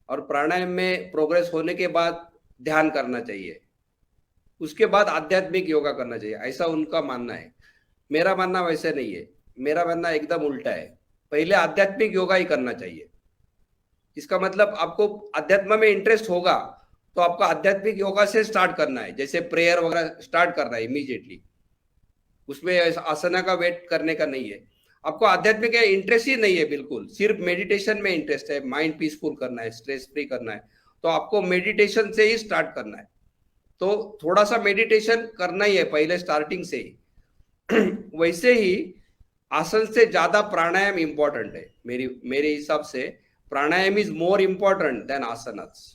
और प्राणायाम में प्रोग्रेस होने के बाद ध्यान करना चाहिए, उसके बाद आध्यात्मिक योगा करना चाहिए, ऐसा उनका मानना है। मेरा मानना वैसे नहीं है, मेरा मानना एकदम उल्टा है। पहले आध्यात्मिक योगा ही करना चाहिए। इसका मतलब आपको अध्यात्म में इंटरेस्ट होगा तो आपको आध्यात्मिक योगा से स्टार्ट करना है, जैसे प्रेयर वगैरह स्टार्ट करना है इमीडिएटली, उसमें आसना का वेट करने का नहीं है। आपको आध्यात्मिक इंटरेस्ट ही नहीं है, बिल्कुल सिर्फ मेडिटेशन में इंटरेस्ट है, माइंड पीसफुल करना है, स्ट्रेस फ्री करना है, तो आपको मेडिटेशन से ही स्टार्ट करना है। तो थोड़ा सा मेडिटेशन करना ही है पहले स्टार्टिंग से ही। वैसे ही आसन से ज्यादा प्राणायाम इंपॉर्टेंट है, मेरे हिसाब से pranayama is more important than asanas,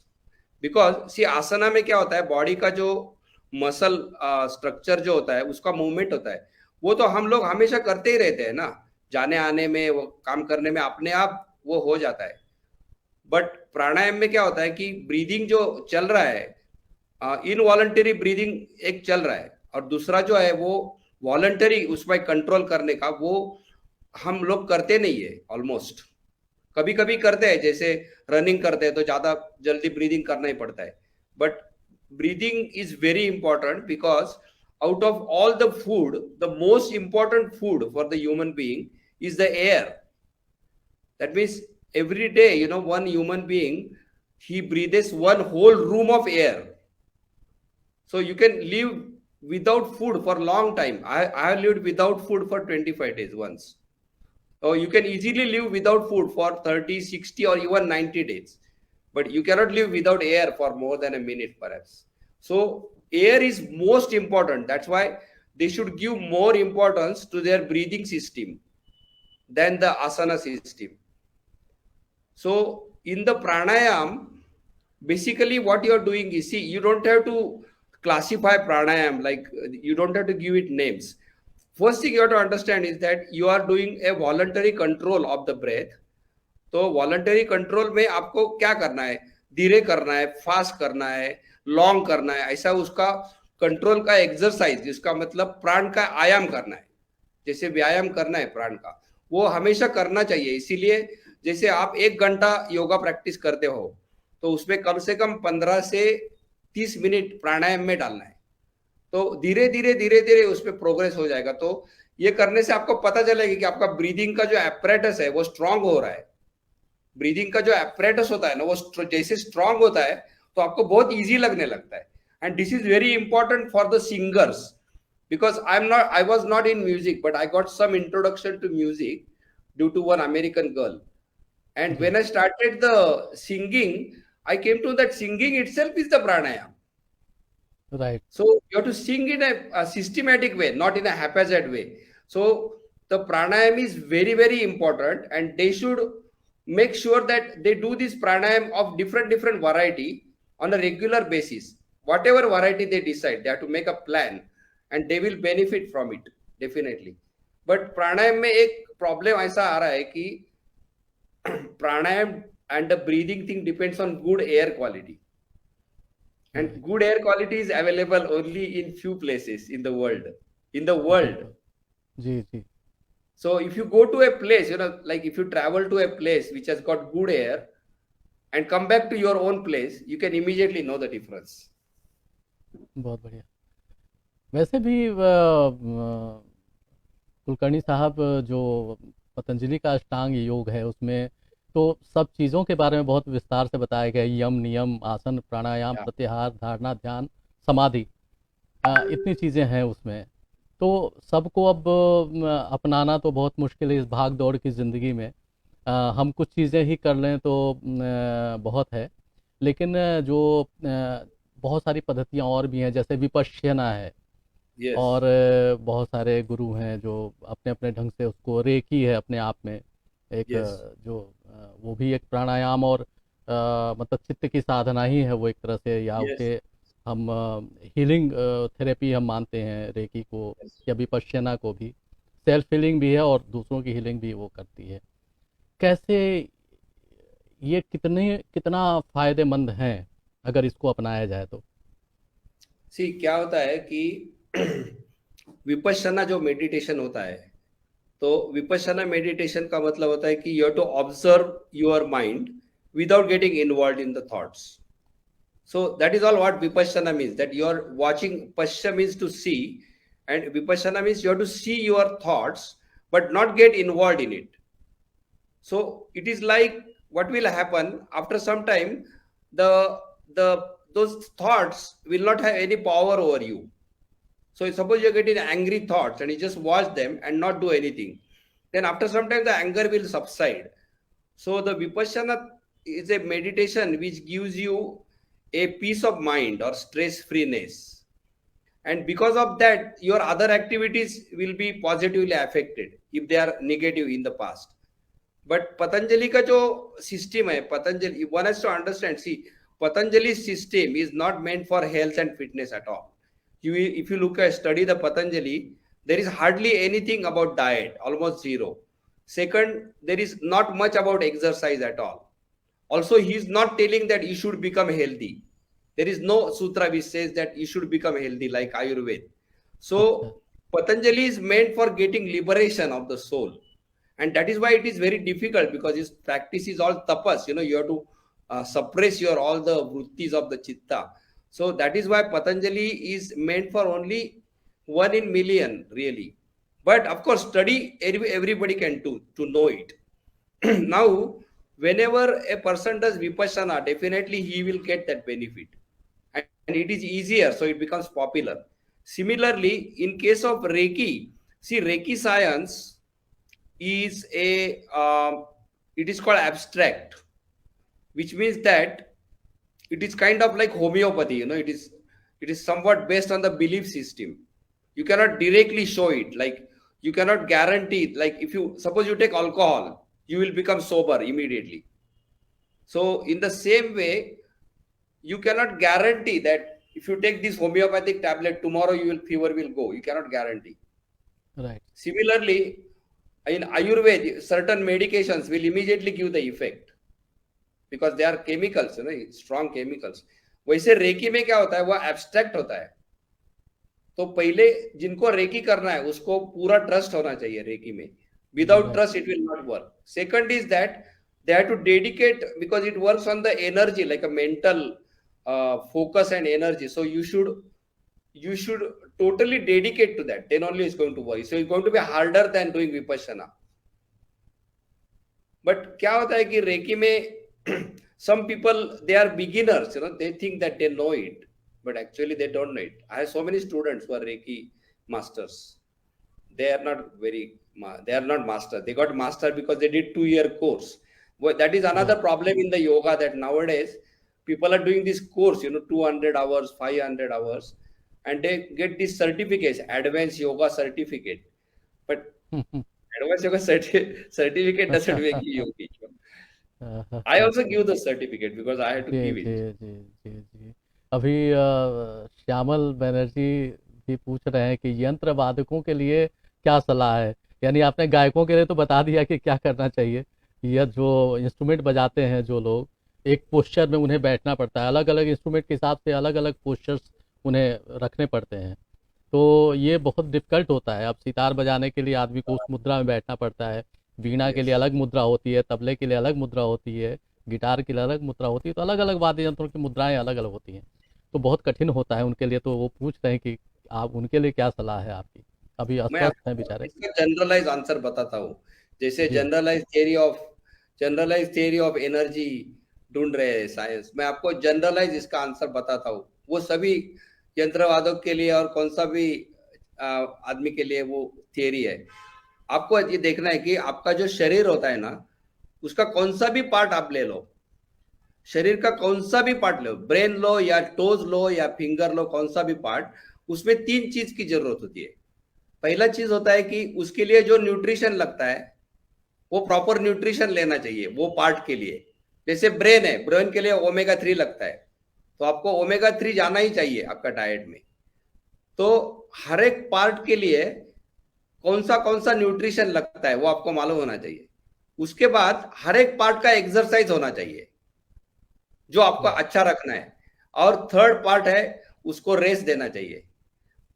because see asana में क्या होता है, बॉडी का जो मसल स्ट्रक्चर जो होता है उसका मूवमेंट होता है, वो तो हम लोग हमेशा करते ही रहते हैं ना, जाने आने में, वो काम करने में अपने आप वो हो जाता है। बट प्राणायाम में क्या होता है कि ब्रीदिंग जो चल रहा है, इनवॉलंटरी ब्रीदिंग एक चल रहा है, और दूसरा जो है वो वॉलंटरी, उसमें कंट्रोल करने का वो हम लोग करते नहीं है ऑलमोस्ट। कभी कभी करते हैं, जैसे रनिंग करते हैं तो ज्यादा जल्दी ब्रीदिंग करना ही पड़ता है, but breathing is very important, because out of all the food, the most important food for the human being is the air. That means every day, one human being, he breathes one whole room of air. So you can live without food for a long time. I have lived without food for 25 days once. So you can easily live without food for 30, 60 or even 90 days. But you cannot live without air for more than a minute perhaps. So air is most important. That's why they should give more importance to their breathing system than the asana system. So in the pranayam, basically what you are doing is, see, you don't have to classify pranayam, like you don't have to give it names. First thing you have to understand is that you are doing a voluntary control of the breath. तो voluntary control में आपको क्या करना है, धीरे करना है, fast करना है, लॉन्ग करना है, ऐसा उसका कंट्रोल का एक्सरसाइज, जिसका मतलब प्राण का आयाम करना है, जैसे व्यायाम करना है प्राण का, वो हमेशा करना चाहिए। इसीलिए जैसे आप 1 घंटा योगा प्रैक्टिस करते हो तो उसमें कम से कम 15 से 30 मिनट प्राणायाम में डालना है, तो धीरे धीरे उसमें प्रोग्रेस हो जाएगा। तो ये करने से आपको पता चलेगा कि आपका ब्रीदिंग का जो एपरेटस है वो स्ट्रांग हो रहा है। ब्रीदिंग का जो एपरेटस होता है ना, वो जैसे स्ट्रांग होता है तो आपको बहुत इजी लगने लगता है। And this is very important for the singers, because I was not in music, but I got some introduction to music due to one American girl, and when I started the singing, I came to that singing itself is the pranayam. Right. So you have to sing in a systematic way, not in a haphazard way. So the pranayam is very, very important, and they should make sure that they do this pranayam of different variety on a regular basis. Whatever variety they decide, they have to make a plan, and they will benefit from it definitely. But pranayam में एक problem ऐसा आ रहा है कि pranayam and the breathing thing depends on good air quality, and good air quality is available only in few places in the world. Ji ji. So if you go to a place, like if you travel to a place which has got good air and come back to your own place, you can immediately know the difference. बहुत बढ़िया. वैसे भी कुलकर्णी साहब, जो पतंजलि का अष्टांग योग है उसमें तो सब चीज़ों के बारे में बहुत विस्तार से बताया गया, यम, नियम, आसन, प्राणायाम, प्रत्याहार, धारणा, ध्यान, समाधि, इतनी चीज़ें हैं उसमें। तो सबको अब अपनाना तो बहुत मुश्किल है इस भाग दौड़ की ज़िंदगी में। हम कुछ चीज़ें ही कर लें तो बहुत है, लेकिन बहुत सारी पद्धतियाँ और भी हैं, जैसे विपश्यना है, यस और बहुत सारे गुरु हैं जो अपने अपने ढंग से उसको, रेकी है अपने आप में एक यस वो भी एक प्राणायाम और मतलब चित्त की साधना ही है वो एक तरह से, या यस उसे हम हीलिंग थेरेपी हम मानते हैं रेकी को, या विपश्यना को भी। सेल्फ हीलिंग भी है और दूसरों की हीलिंग भी वो करती है। कैसे ये कितना फायदेमंद हैं अगर इसको अपनाया जाए तो? सी क्या होता है कि विपश्यना जो मेडिटेशन होता है, तो विपश्यना मेडिटेशन का मतलब होता है कि you have to observe your mind without getting involve in the thoughts. So that is all what vipassana means, that you are watching. Pasya means to see, and vipassana means you have to see your thoughts but not get involved in it. So it is like what will happen after some time, the those thoughts will not have any power over you. So suppose you are getting angry thoughts and you just watch them and not do anything, then after some time the anger will subside. So the vipassana is a meditation which gives you a peace of mind or stress freeness, and because of that your other activities will be positively affected if they are negative in the past. But Patanjali ka jo system hai, Patanjali, one has to understand, see, Patanjali's system is not meant for health and fitness at all. If you look at study the Patanjali, there is hardly anything about diet, almost zero. Second, there is not much about exercise at all. Also, he is not telling that you should become healthy. There is no sutra which says that you should become healthy like Ayurveda. So Patanjali is meant for getting liberation of the soul, and that is why it is very difficult, because his practice is all tapas. You have to suppress your all the vrittis of the chitta. So that is why Patanjali is meant for only 1 in million really. But of course, study everybody can do to know it. Now, whenever a person does vipassana, definitely he will get that benefit, and it is easier, so it becomes popular. Similarly, in case of Reiki, see, Reiki science is it is called abstract, which means that it is kind of like homeopathy. It is somewhat based on the belief system. You cannot directly show it, like you cannot guarantee, like if you suppose you take alcohol, you will become sober immediately. So in the same way, you cannot guarantee that if you take this homeopathic tablet tomorrow fever will go. You cannot guarantee. Right. Similarly, in Ayurveda, certain medications will immediately give the effect because they are chemicals, strong chemicals. वैसे recce में क्या होता है, वो abstract होता है. तो पहले जिनको रेकी करना है उसको पूरा ट्रस्ट होना चाहिए रेकी में. Without trust, it will not work. Second is that they have to dedicate, because it works on the energy, like a mental focus and energy. So you should totally dedicate to that. Then only it's going to work. So it's going to be harder than doing vipassana. But क्या होता है कि recce में some people, they are beginners, they think that they know it, but actually they don't know it. I have so many students who are Reiki masters. They are not masters. They got master because they did 2-year course. Well, that is another problem in the yoga, that nowadays people are doing this course, 200 hours, 500 hours, and they get this certificate, advanced yoga certificate. But advanced yoga certificate doesn't make you yogi. I also give the certificate because I had to give it. जी। अभी श्यामल बनर्जी भी पूछ रहे हैं कि यंत्र वादकों के लिए क्या सलाह है? यानी आपने गायकों के लिए तो बता दिया कि क्या करना चाहिए। यह जो इंस्ट्रूमेंट बजाते हैं जो लोग, एक पोस्चर में उन्हें बैठना पड़ता है, अलग अलग इंस्ट्रूमेंट के हिसाब से अलग अलग पोस्चर्स उन्हें रखने पड़ते हैं, तो ये बहुत डिफिकल्ट होता है। अब सितार बजाने के लिए आदमी को उस मुद्रा में बैठना पड़ता है, वीणा के लिए अलग मुद्रा होती है, तबले के लिए अलग मुद्रा होती है, गिटार के लिए अलग मुद्रा होती है, तो अलग अलग वाद्य यंत्रों की मुद्राएं अलग अलग होती हैं, तो बहुत कठिन होता है उनके लिए। तो वो पूछ रहे हैं कि आप उनके लिए क्या सलाह है आपकी? अभी अस्वस्थ हैं बेचारे। इसका जनरलाइज आंसर बताता हूँ। जैसे जनरलाइज थियरी ऑफ एनर्जी ढूंढ रहे हैं साइंस, मैं आपको जनरलाइज इसका आंसर बताता हूँ। वो सभी यंत्रवादक के लिए और कौन सा भी आदमी के लिए वो थियरी है। आपको ये देखना है कि आपका जो शरीर होता है ना, उसका कौन सा भी पार्ट आप ले लो, शरीर का कौन सा भी पार्ट लो, ब्रेन लो या टोज लो या फिंगर लो, कौन सा भी पार्ट, उसमें 3 चीज की जरूरत होती है। पहला चीज होता है कि उसके लिए जो न्यूट्रिशन लगता है वो प्रॉपर न्यूट्रिशन लेना चाहिए वो पार्ट के लिए। जैसे ब्रेन है, ब्रेन के लिए ओमेगा 3 लगता है, तो आपको ओमेगा 3 जाना ही चाहिए आपका डाइट में। तो हर एक पार्ट के लिए कौन सा न्यूट्रिशन लगता है वो आपको मालूम होना चाहिए। उसके बाद हर एक पार्ट का एक्सरसाइज होना चाहिए जो आपको अच्छा रखना है। और थर्ड पार्ट है उसको रेस्ट देना चाहिए।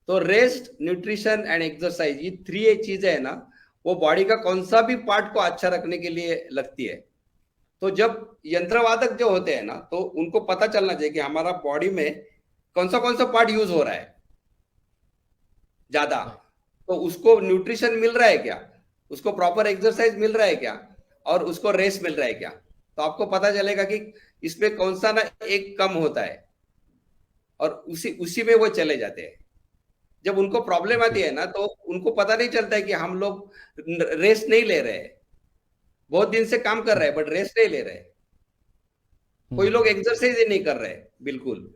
तो रेस्ट, न्यूट्रिशन एंड एक्सरसाइज, ये 3 चीजें है ना, वो बॉडी का कौन सा भी पार्ट को अच्छा रखने के लिए लगती है। तो जब यंत्रवादक जो होते हैं ना, तो उनको पता चलना चाहिए कि हमारा बॉडी में कौन सा पार्ट यूज हो रहा है ज्यादा, तो उसको न्यूट्रिशन मिल रहा है क्या, उसको प्रॉपर एक्सरसाइज मिल रहा है क्या, और उसको रेस्ट मिल रहा है क्या। तो आपको पता चलेगा कि इसमें कौन सा ना एक कम होता है और उसी में वो चले जाते हैं। जब उनको प्रॉब्लम आती है ना, तो उनको पता नहीं चलता है कि हम लोग रेस्ट नहीं ले रहे हैं, बहुत दिन से काम कर रहे हैं बट रेस्ट नहीं ले रहे। कोई लोग एक्सरसाइज ही नहीं कर रहे बिल्कुल,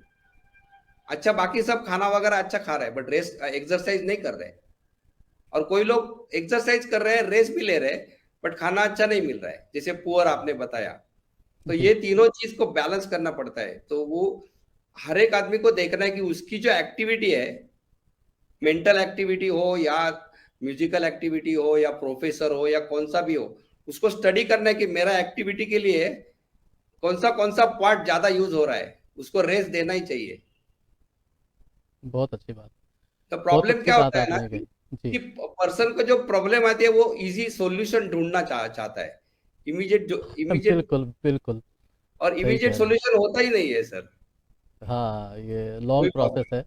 अच्छा बाकी सब खाना वगैरह अच्छा खा रहे हैं बट रेस्ट एक्सरसाइज नहीं कर रहे। और कोई लोग एक्सरसाइज कर रहे हैं, रेस्ट भी ले रहे हैं, बट खाना अच्छा नहीं मिल रहा है, जैसे पुअर आपने बताया। तो ये तीनों चीज को बैलेंस करना पड़ता है। तो वो हर एक आदमी को देखना है कि उसकी जो एक्टिविटी है, मेंटल एक्टिविटी हो या म्यूजिकल एक्टिविटी हो या प्रोफेसर हो या कौन सा भी हो, उसको स्टडी करना है कि मेरा एक्टिविटी के लिए कौन सा पार्ट ज्यादा यूज हो रहा है, उसको रेस्ट देना ही चाहिए। बहुत अच्छी बात। तो बहुत प्रॉब्लम अच्छी क्या बात होता है ना आपने कही। कि जी पर्सन को जो प्रॉब्लम आती है वो इजी सॉल्यूशन ढूंढना चाहता है, इमीडिएट, बिल्कुल बिल्कुल और सही इमीडिएट कह रहे हैं। सॉल्यूशन होता ही नहीं है सर। हाँ, ये वही लॉन्ग प्रोसेस प्रॉब्लम। है,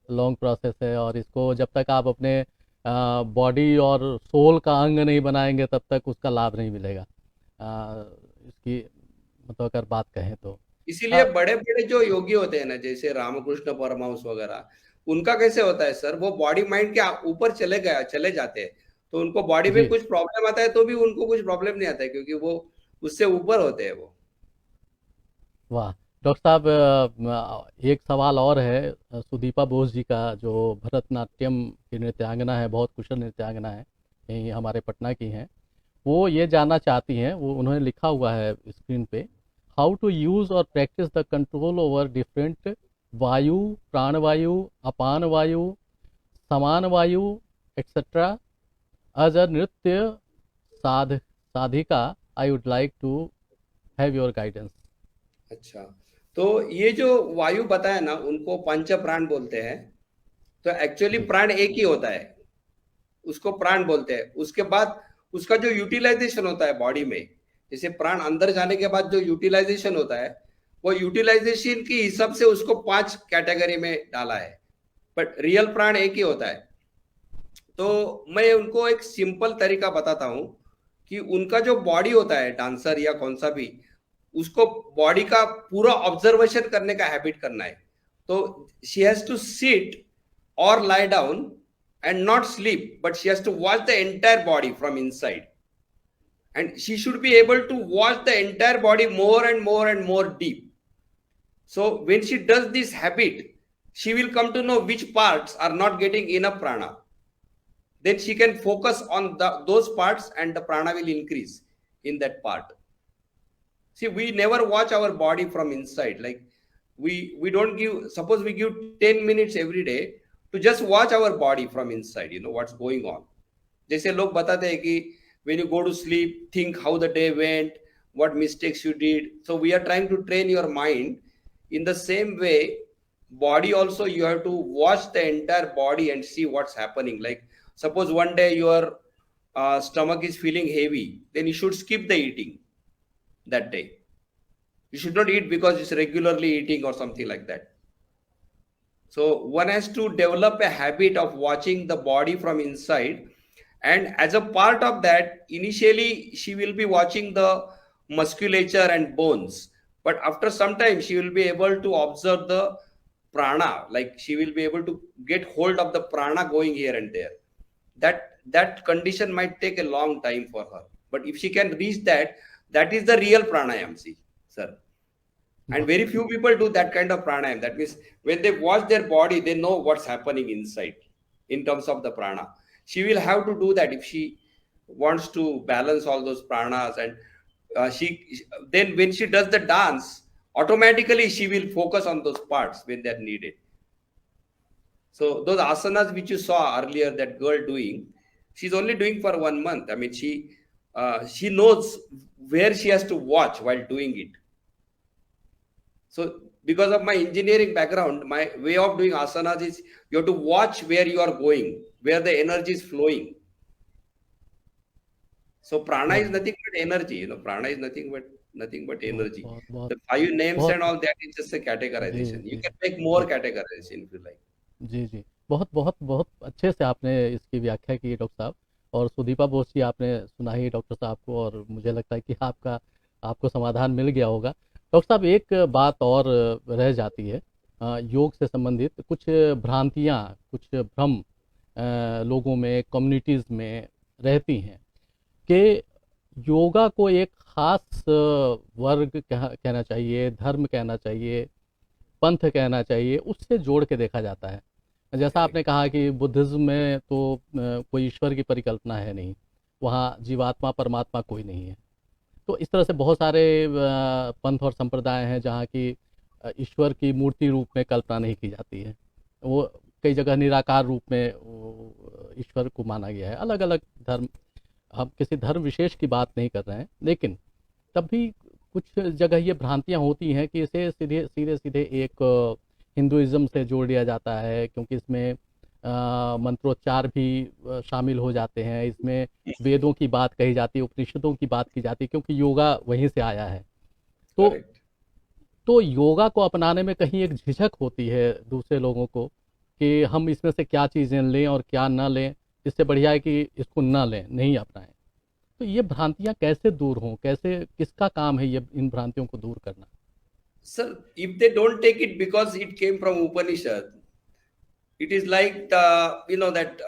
लॉन्ग प्रोसेस है, और इसको जब तक आप अपने बॉडी और सोल का अंग नहीं बनाएंगे तब तक उसका लाभ नहीं मिलेगा। इसकी मतलब अगर बात कहें तो इसीलिए बड़े बड़े जो योगी होते हैं ना, जैसे रामकृष्ण परमहंस वगैरह, उनका कैसे होता है सर, वो बॉडी माइंड के ऊपर चले जाते हैं। तो उनको बॉडी में जी कुछ प्रॉब्लम आता है तो भी उनको कुछ प्रॉब्लम नहीं आता है, क्योंकि वो उससे ऊपर होते हैं वो। वाह। डॉक्टर साहब, एक सवाल और है सुदीपा बोस जी का, जो भरतनाट्यम की नृत्यांगना है, बहुत कुशल नृत्यांगना है, यहीं हमारे पटना की हैं। वो ये जानना चाहती हैं, वो उन्होंने लिखा हुआ है स्क्रीन पे, हाउ टू यूज़ और practice the control over different वायु, प्राणवायु, अपान वायु, समान वायु etcetera as a nritya sadhika. I would like to have your guidance. अच्छा, तो ये जो वायु बताया ना, उनको पंच प्राण बोलते हैं। तो एक्चुअली जी प्राण एक ही होता है, उसको प्राण बोलते हैं। उसके बाद उसका जो यूटिलाइजेशन होता है बॉडी में, जैसे प्राण अंदर जाने के बाद जो यूटिलाइजेशन होता है, वो यूटिलाइजेशन के हिसाब से उसको 5 कैटेगरी में डाला है, बट रियल प्राण एक ही होता है। तो मैं उनको एक सिंपल तरीका बताता हूं कि उनका जो बॉडी होता है, डांसर या कौन सा भी, उसको बॉडी का पूरा ऑब्जर्वेशन करने का हैबिट करना है। तो शी हैज टू सिट और lie down and not sleep, but she has to watch the entire body from inside, and she should be able to watch the entire body more and more and more deep. So when she does this habit, she will come to know which parts are not getting enough prana. Then she can focus on those parts and the prana will increase in that part. See, we never watch our body from inside. Like we don't give, suppose we give 10 minutes every day to just watch our body from inside, what's going on. जैसे लोग बताते हैं कि when you go to sleep, think how the day went, what mistakes you did. So we are trying to train your mind. In the same way, body also, you have to watch the entire body and see what's happening. Like suppose one day your stomach is feeling heavy, then you should skip the eating that day. You should not eat because it's regularly eating or something like that. So one has to develop a habit of watching the body from inside, and as a part of that, initially she will be watching the musculature and bones, but after some time she will be able to observe the prana, like she will be able to get hold of the prana going here and there. That condition might take a long time for her, but if she can reach that, that is the real pranayam, see sir. And very few people do that kind of pranayam. That means when they watch their body, they know what's happening inside in terms of the prana. She will have to do that if she wants to balance all those pranas. And then when she does the dance, automatically she will focus on those parts when they're needed. So those asanas which you saw earlier, that girl doing, she's only doing for 1 month. I mean, she knows where she has to watch while doing it. So because of my engineering background, my way of doing asanas is you have to watch where you are going, where the energy is flowing. So prana is nothing but energy. Prana is nothing but energy. The 5 names and all that is just a categorization. You can make more categorization if you like. जी जी, बहुत बहुत बहुत अच्छे से आपने इसकी व्याख्या की doctor साहब, और सुदीपा बोस जी आपने सुना ही डॉक्टर साहब को, और मुझे लगता है कि आपको समाधान मिल गया होगा। डॉक्टर साहब, एक बात और रह जाती है, योग से संबंधित कुछ भ्रांतियाँ, कुछ भ्रम लोगों में, कम्युनिटीज़ में रहती हैं कि योगा को एक ख़ास वर्ग कहना चाहिए, धर्म कहना चाहिए, पंथ कहना चाहिए, उससे जोड़ के देखा जाता है। जैसा आपने कहा कि बुद्धिज़्म में तो कोई ईश्वर की परिकल्पना है नहीं, वहाँ जीवात्मा परमात्मा कोई नहीं है। तो इस तरह से बहुत सारे पंथ और संप्रदाय हैं जहाँ की ईश्वर की मूर्ति रूप में कल्पना नहीं की जाती है, वो कई जगह निराकार रूप में ईश्वर को माना गया है। अलग अलग धर्म, हम किसी धर्म विशेष की बात नहीं कर रहे हैं, लेकिन तब भी कुछ जगह ये भ्रांतियाँ होती हैं कि इसे सीधे एक हिंदुइज्म से जोड़ दिया जाता है, क्योंकि इसमें मंत्रोच्चार भी शामिल हो जाते हैं, इसमें वेदों की बात कही जाती है, उपनिषदों की बात की जाती है, क्योंकि योगा वहीं से आया है। तो योगा को अपनाने में कहीं एक झिझक होती है दूसरे लोगों को कि हम इसमें से क्या चीज़ें लें और क्या ना लें, इससे बढ़िया है कि इसको ना लें, नहीं अपनाएं। तो ये भ्रांतियां कैसे दूर हों, किसका काम है ये इन भ्रांतियों को दूर करना? Sir, if they don't take it because it came from Upanishad, it is like that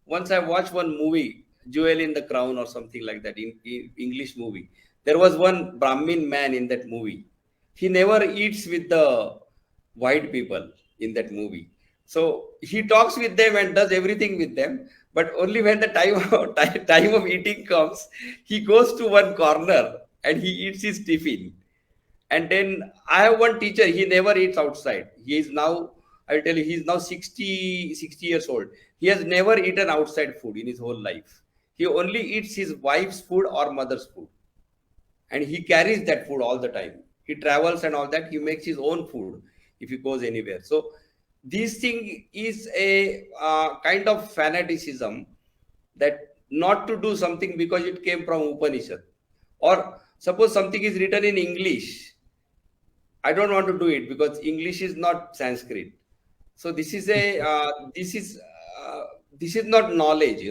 once I watched one movie, Jewel in the Crown or something like that, in English movie. There was one Brahmin man in that movie. He never eats with the white people in that movie. So he talks with them and does everything with them, but only when the time of eating comes, he goes to one corner and he eats his tiffin. And then I have one teacher, he never eats outside. He is now, I'll tell you, he's now 60 years old. He has never eaten outside food in his whole life. He only eats his wife's food or mother's food. And he carries that food all the time. He travels and all that. He makes his own food if he goes anywhere. So this thing is a kind of fanaticism, that not to do something because it came from Upanishad. Or suppose something is written in English, I don't want to do it because English is not Sanskrit. So this is not knowledge,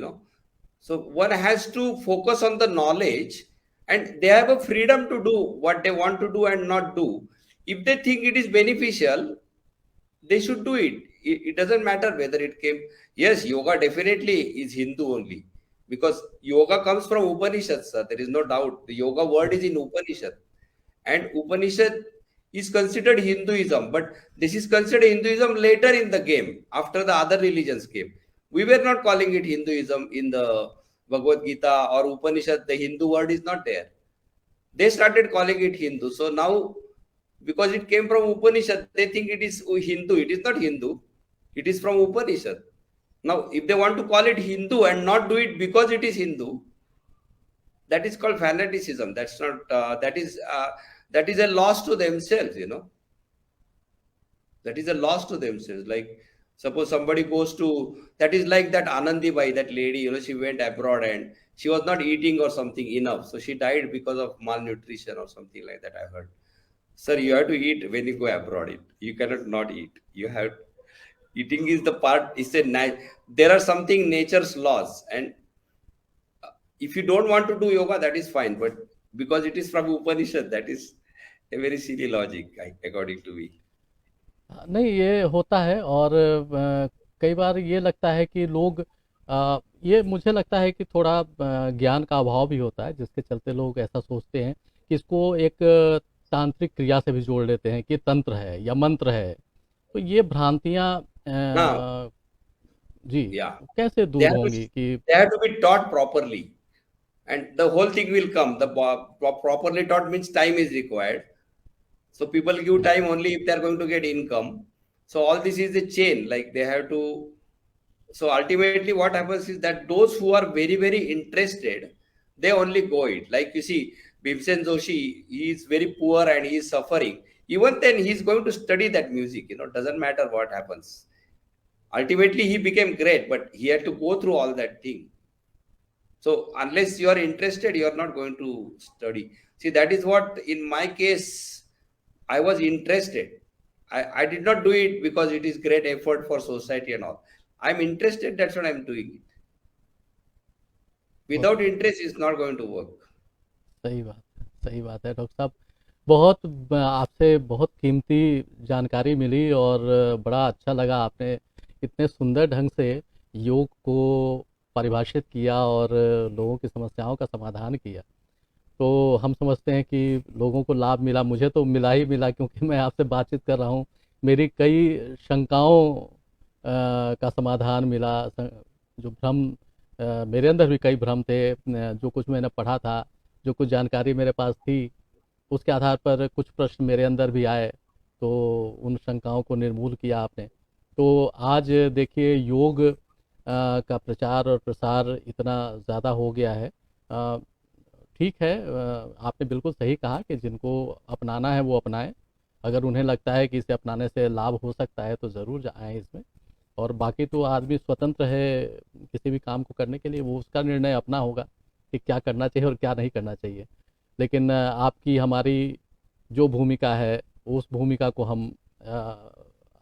So one has to focus on the knowledge, and they have a freedom to do what they want to do and not do. If they think it is beneficial, they should do it. It doesn't matter whether it came. Yes, yoga definitely is Hindu only, because yoga comes from Upanishad, sir. There is no doubt. The yoga word is in Upanishad, and Upanishad is considered Hinduism, but this is considered Hinduism later in the game, after the other religions came. We were not calling it Hinduism in the Bhagavad Gita or Upanishad. The Hindu word is not there. They started calling it Hindu. So now, because it came from Upanishad, they think it is Hindu. It is not Hindu. It is from Upanishad. Now, if they want to call it Hindu and not do it because it is Hindu, that is called fanaticism. That's not, that is a loss to themselves, That is a loss to themselves. Like, suppose somebody goes to, that is like that Anandi Bai, that lady, she went abroad and she was not eating or something enough. So she died because of malnutrition or something like that, I heard. Sir, you have to eat when you go abroad. You cannot not eat. You have, eating is the part, there are something nature's laws. And if you don't want to do yoga, that is fine. But because it is from Upanishad, that is a very silly logic, according to me. नहीं, ये होता है, और कई बार ये लगता है कि लोग, ये मुझे लगता है कि थोड़ा ज्ञान का अभाव भी होता है, जिसके चलते लोग ऐसा सोचते हैं कि इसको एक तांत्रिक क्रिया से भी जोड़ लेते हैं कि तंत्र है या मंत्र है। तो ये भ्रांतियां हाँ, जी yeah. कैसे They दूर have to होंगी कि they have to be taught properly, and the whole thing will come. The properly taught means time is required. So people give time only if they are going to get income. So all this is a chain. Like they have to. So ultimately, what happens is that those who are very very interested, they only go it. Like you see, Bhimsen Joshi, he is very poor and he is suffering. Even then, he is going to study that music. Doesn't matter what happens. Ultimately, he became great, but he had to go through all that thing. So unless you are interested, you are not going to study. See, that is what in my case, I was interested. I did not do it because it is great effort for society and all. I'm interested, that's what I'm doing it. Without interest, it's not going to work. सही बात है doctor साहब। बहुत आपसे बहुत कीमती जानकारी मिली और बड़ा अच्छा लगा, आपने इतने सुंदर ढंग से योग को परिभाषित किया और लोगों की समस्याओं का समाधान किया। तो हम समझते हैं कि लोगों को लाभ मिला, मुझे तो मिला ही मिला क्योंकि मैं आपसे बातचीत कर रहा हूँ। मेरी कई शंकाओं का समाधान मिला। जो भ्रम मेरे अंदर भी कई भ्रम थे, जो कुछ मैंने पढ़ा था, जो कुछ जानकारी मेरे पास थी, उसके आधार पर कुछ प्रश्न मेरे अंदर भी आए, तो उन शंकाओं को निर्मूल किया आपने। तो आज देखिए योग का प्रचार और प्रसार इतना ज़्यादा हो गया है। ठीक है, आपने बिल्कुल सही कहा कि जिनको अपनाना है वो अपनाएं। अगर उन्हें लगता है कि इसे अपनाने से लाभ हो सकता है तो ज़रूर आएँ इसमें। और बाकी तो आदमी स्वतंत्र है किसी भी काम को करने के लिए, वो उसका निर्णय अपना होगा कि क्या करना चाहिए और क्या नहीं करना चाहिए। लेकिन आपकी हमारी जो भूमिका है उस भूमिका को हम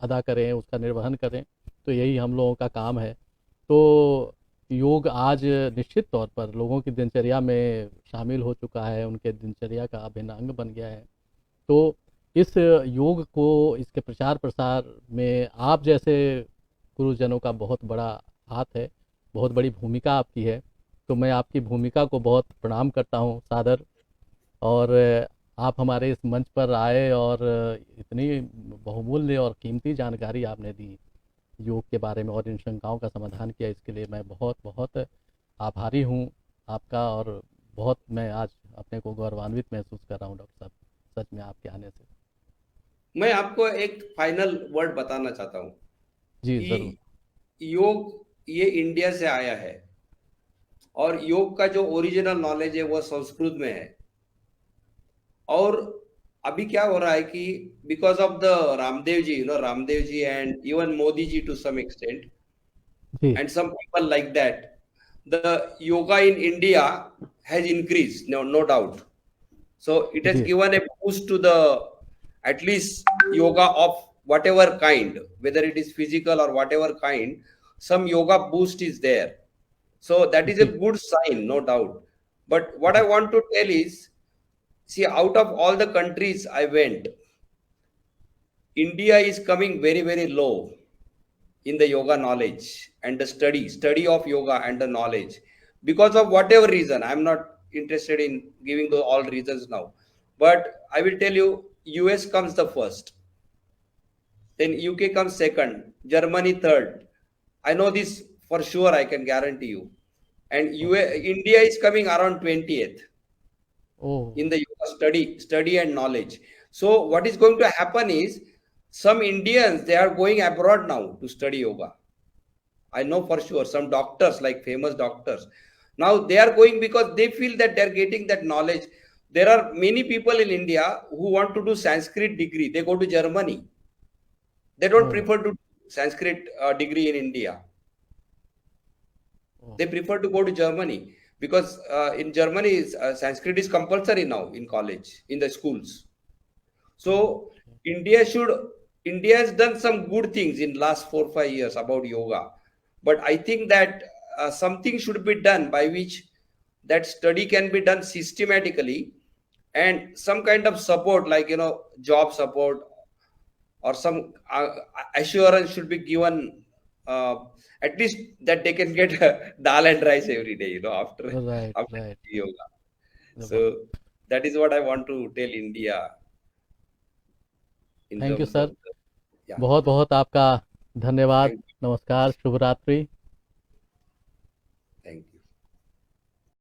अदा करें, उसका निर्वहन करें, तो यही हम लोगों का काम है। तो योग आज निश्चित तौर पर लोगों की दिनचर्या में शामिल हो चुका है, उनके दिनचर्या का अभिन्न अंग बन गया है। तो इस योग को, इसके प्रचार प्रसार में आप जैसे गुरुजनों का बहुत बड़ा हाथ है, बहुत बड़ी भूमिका आपकी है। तो मैं आपकी भूमिका को बहुत प्रणाम करता हूँ सादर। और आप हमारे इस मंच पर आए और इतनी बहुमूल्य और कीमती जानकारी आपने दी योग के बारे में और इन शंकाओं का समाधान किया, इसके लिए मैं बहुत बहुत आभारी हूँ आपका। और बहुत मैं आज अपने को गौरवान्वित महसूस कर रहा हूँ डॉक्टर साहब, सच में आपके आने से। मैं आपको एक फाइनल वर्ड बताना चाहता हूँ जी कि जरूर। योग ये इंडिया से आया है और योग का जो ओरिजिनल नॉलेज है वो संस्कृत में है। और अभी क्या हो रहा है कि because of the Ramdev ji, Ramdev ji and even Modi ji to some extent and some people like that, the yoga in India has increase, no doubt. So it has given a boost to the, at least yoga of whatever kind, whether it is physical or whatever kind, some yoga boost is there. So that is a good sign, no doubt. But what I want to tell is, see, out of all the countries I went, India is coming very, very low in the yoga knowledge and the study of yoga and the knowledge, because of whatever reason. I'm not interested in giving the all reasons now, but I will tell you, US comes the first, then UK comes second, Germany third. I know this for sure, I can guarantee you. And India is coming around 20th in the yoga study and knowledge. So what is going to happen is, some Indians, they are going abroad now to study yoga. I know for sure, some doctors, like famous doctors, now they are going because they feel that they are getting that knowledge. There are many people in India who want to do Sanskrit degree. They go to Germany. They don't prefer to do Sanskrit degree in India. They prefer to go to Germany because in Germany, Sanskrit is compulsory now in college, in the schools. So India has done some good things in last 4 or 5 years about yoga. But I think that something should be done by which that study can be done systematically, and some kind of support, like, job support or some assurance should be given, at least that they can get dal and rice every day, after yoga. So that is what I want to tell India. in thank you terms sir, of the, yeah. बहुत बहुत आपका धन्यवाद। Thank नमस्कार, शुभ रात्रि।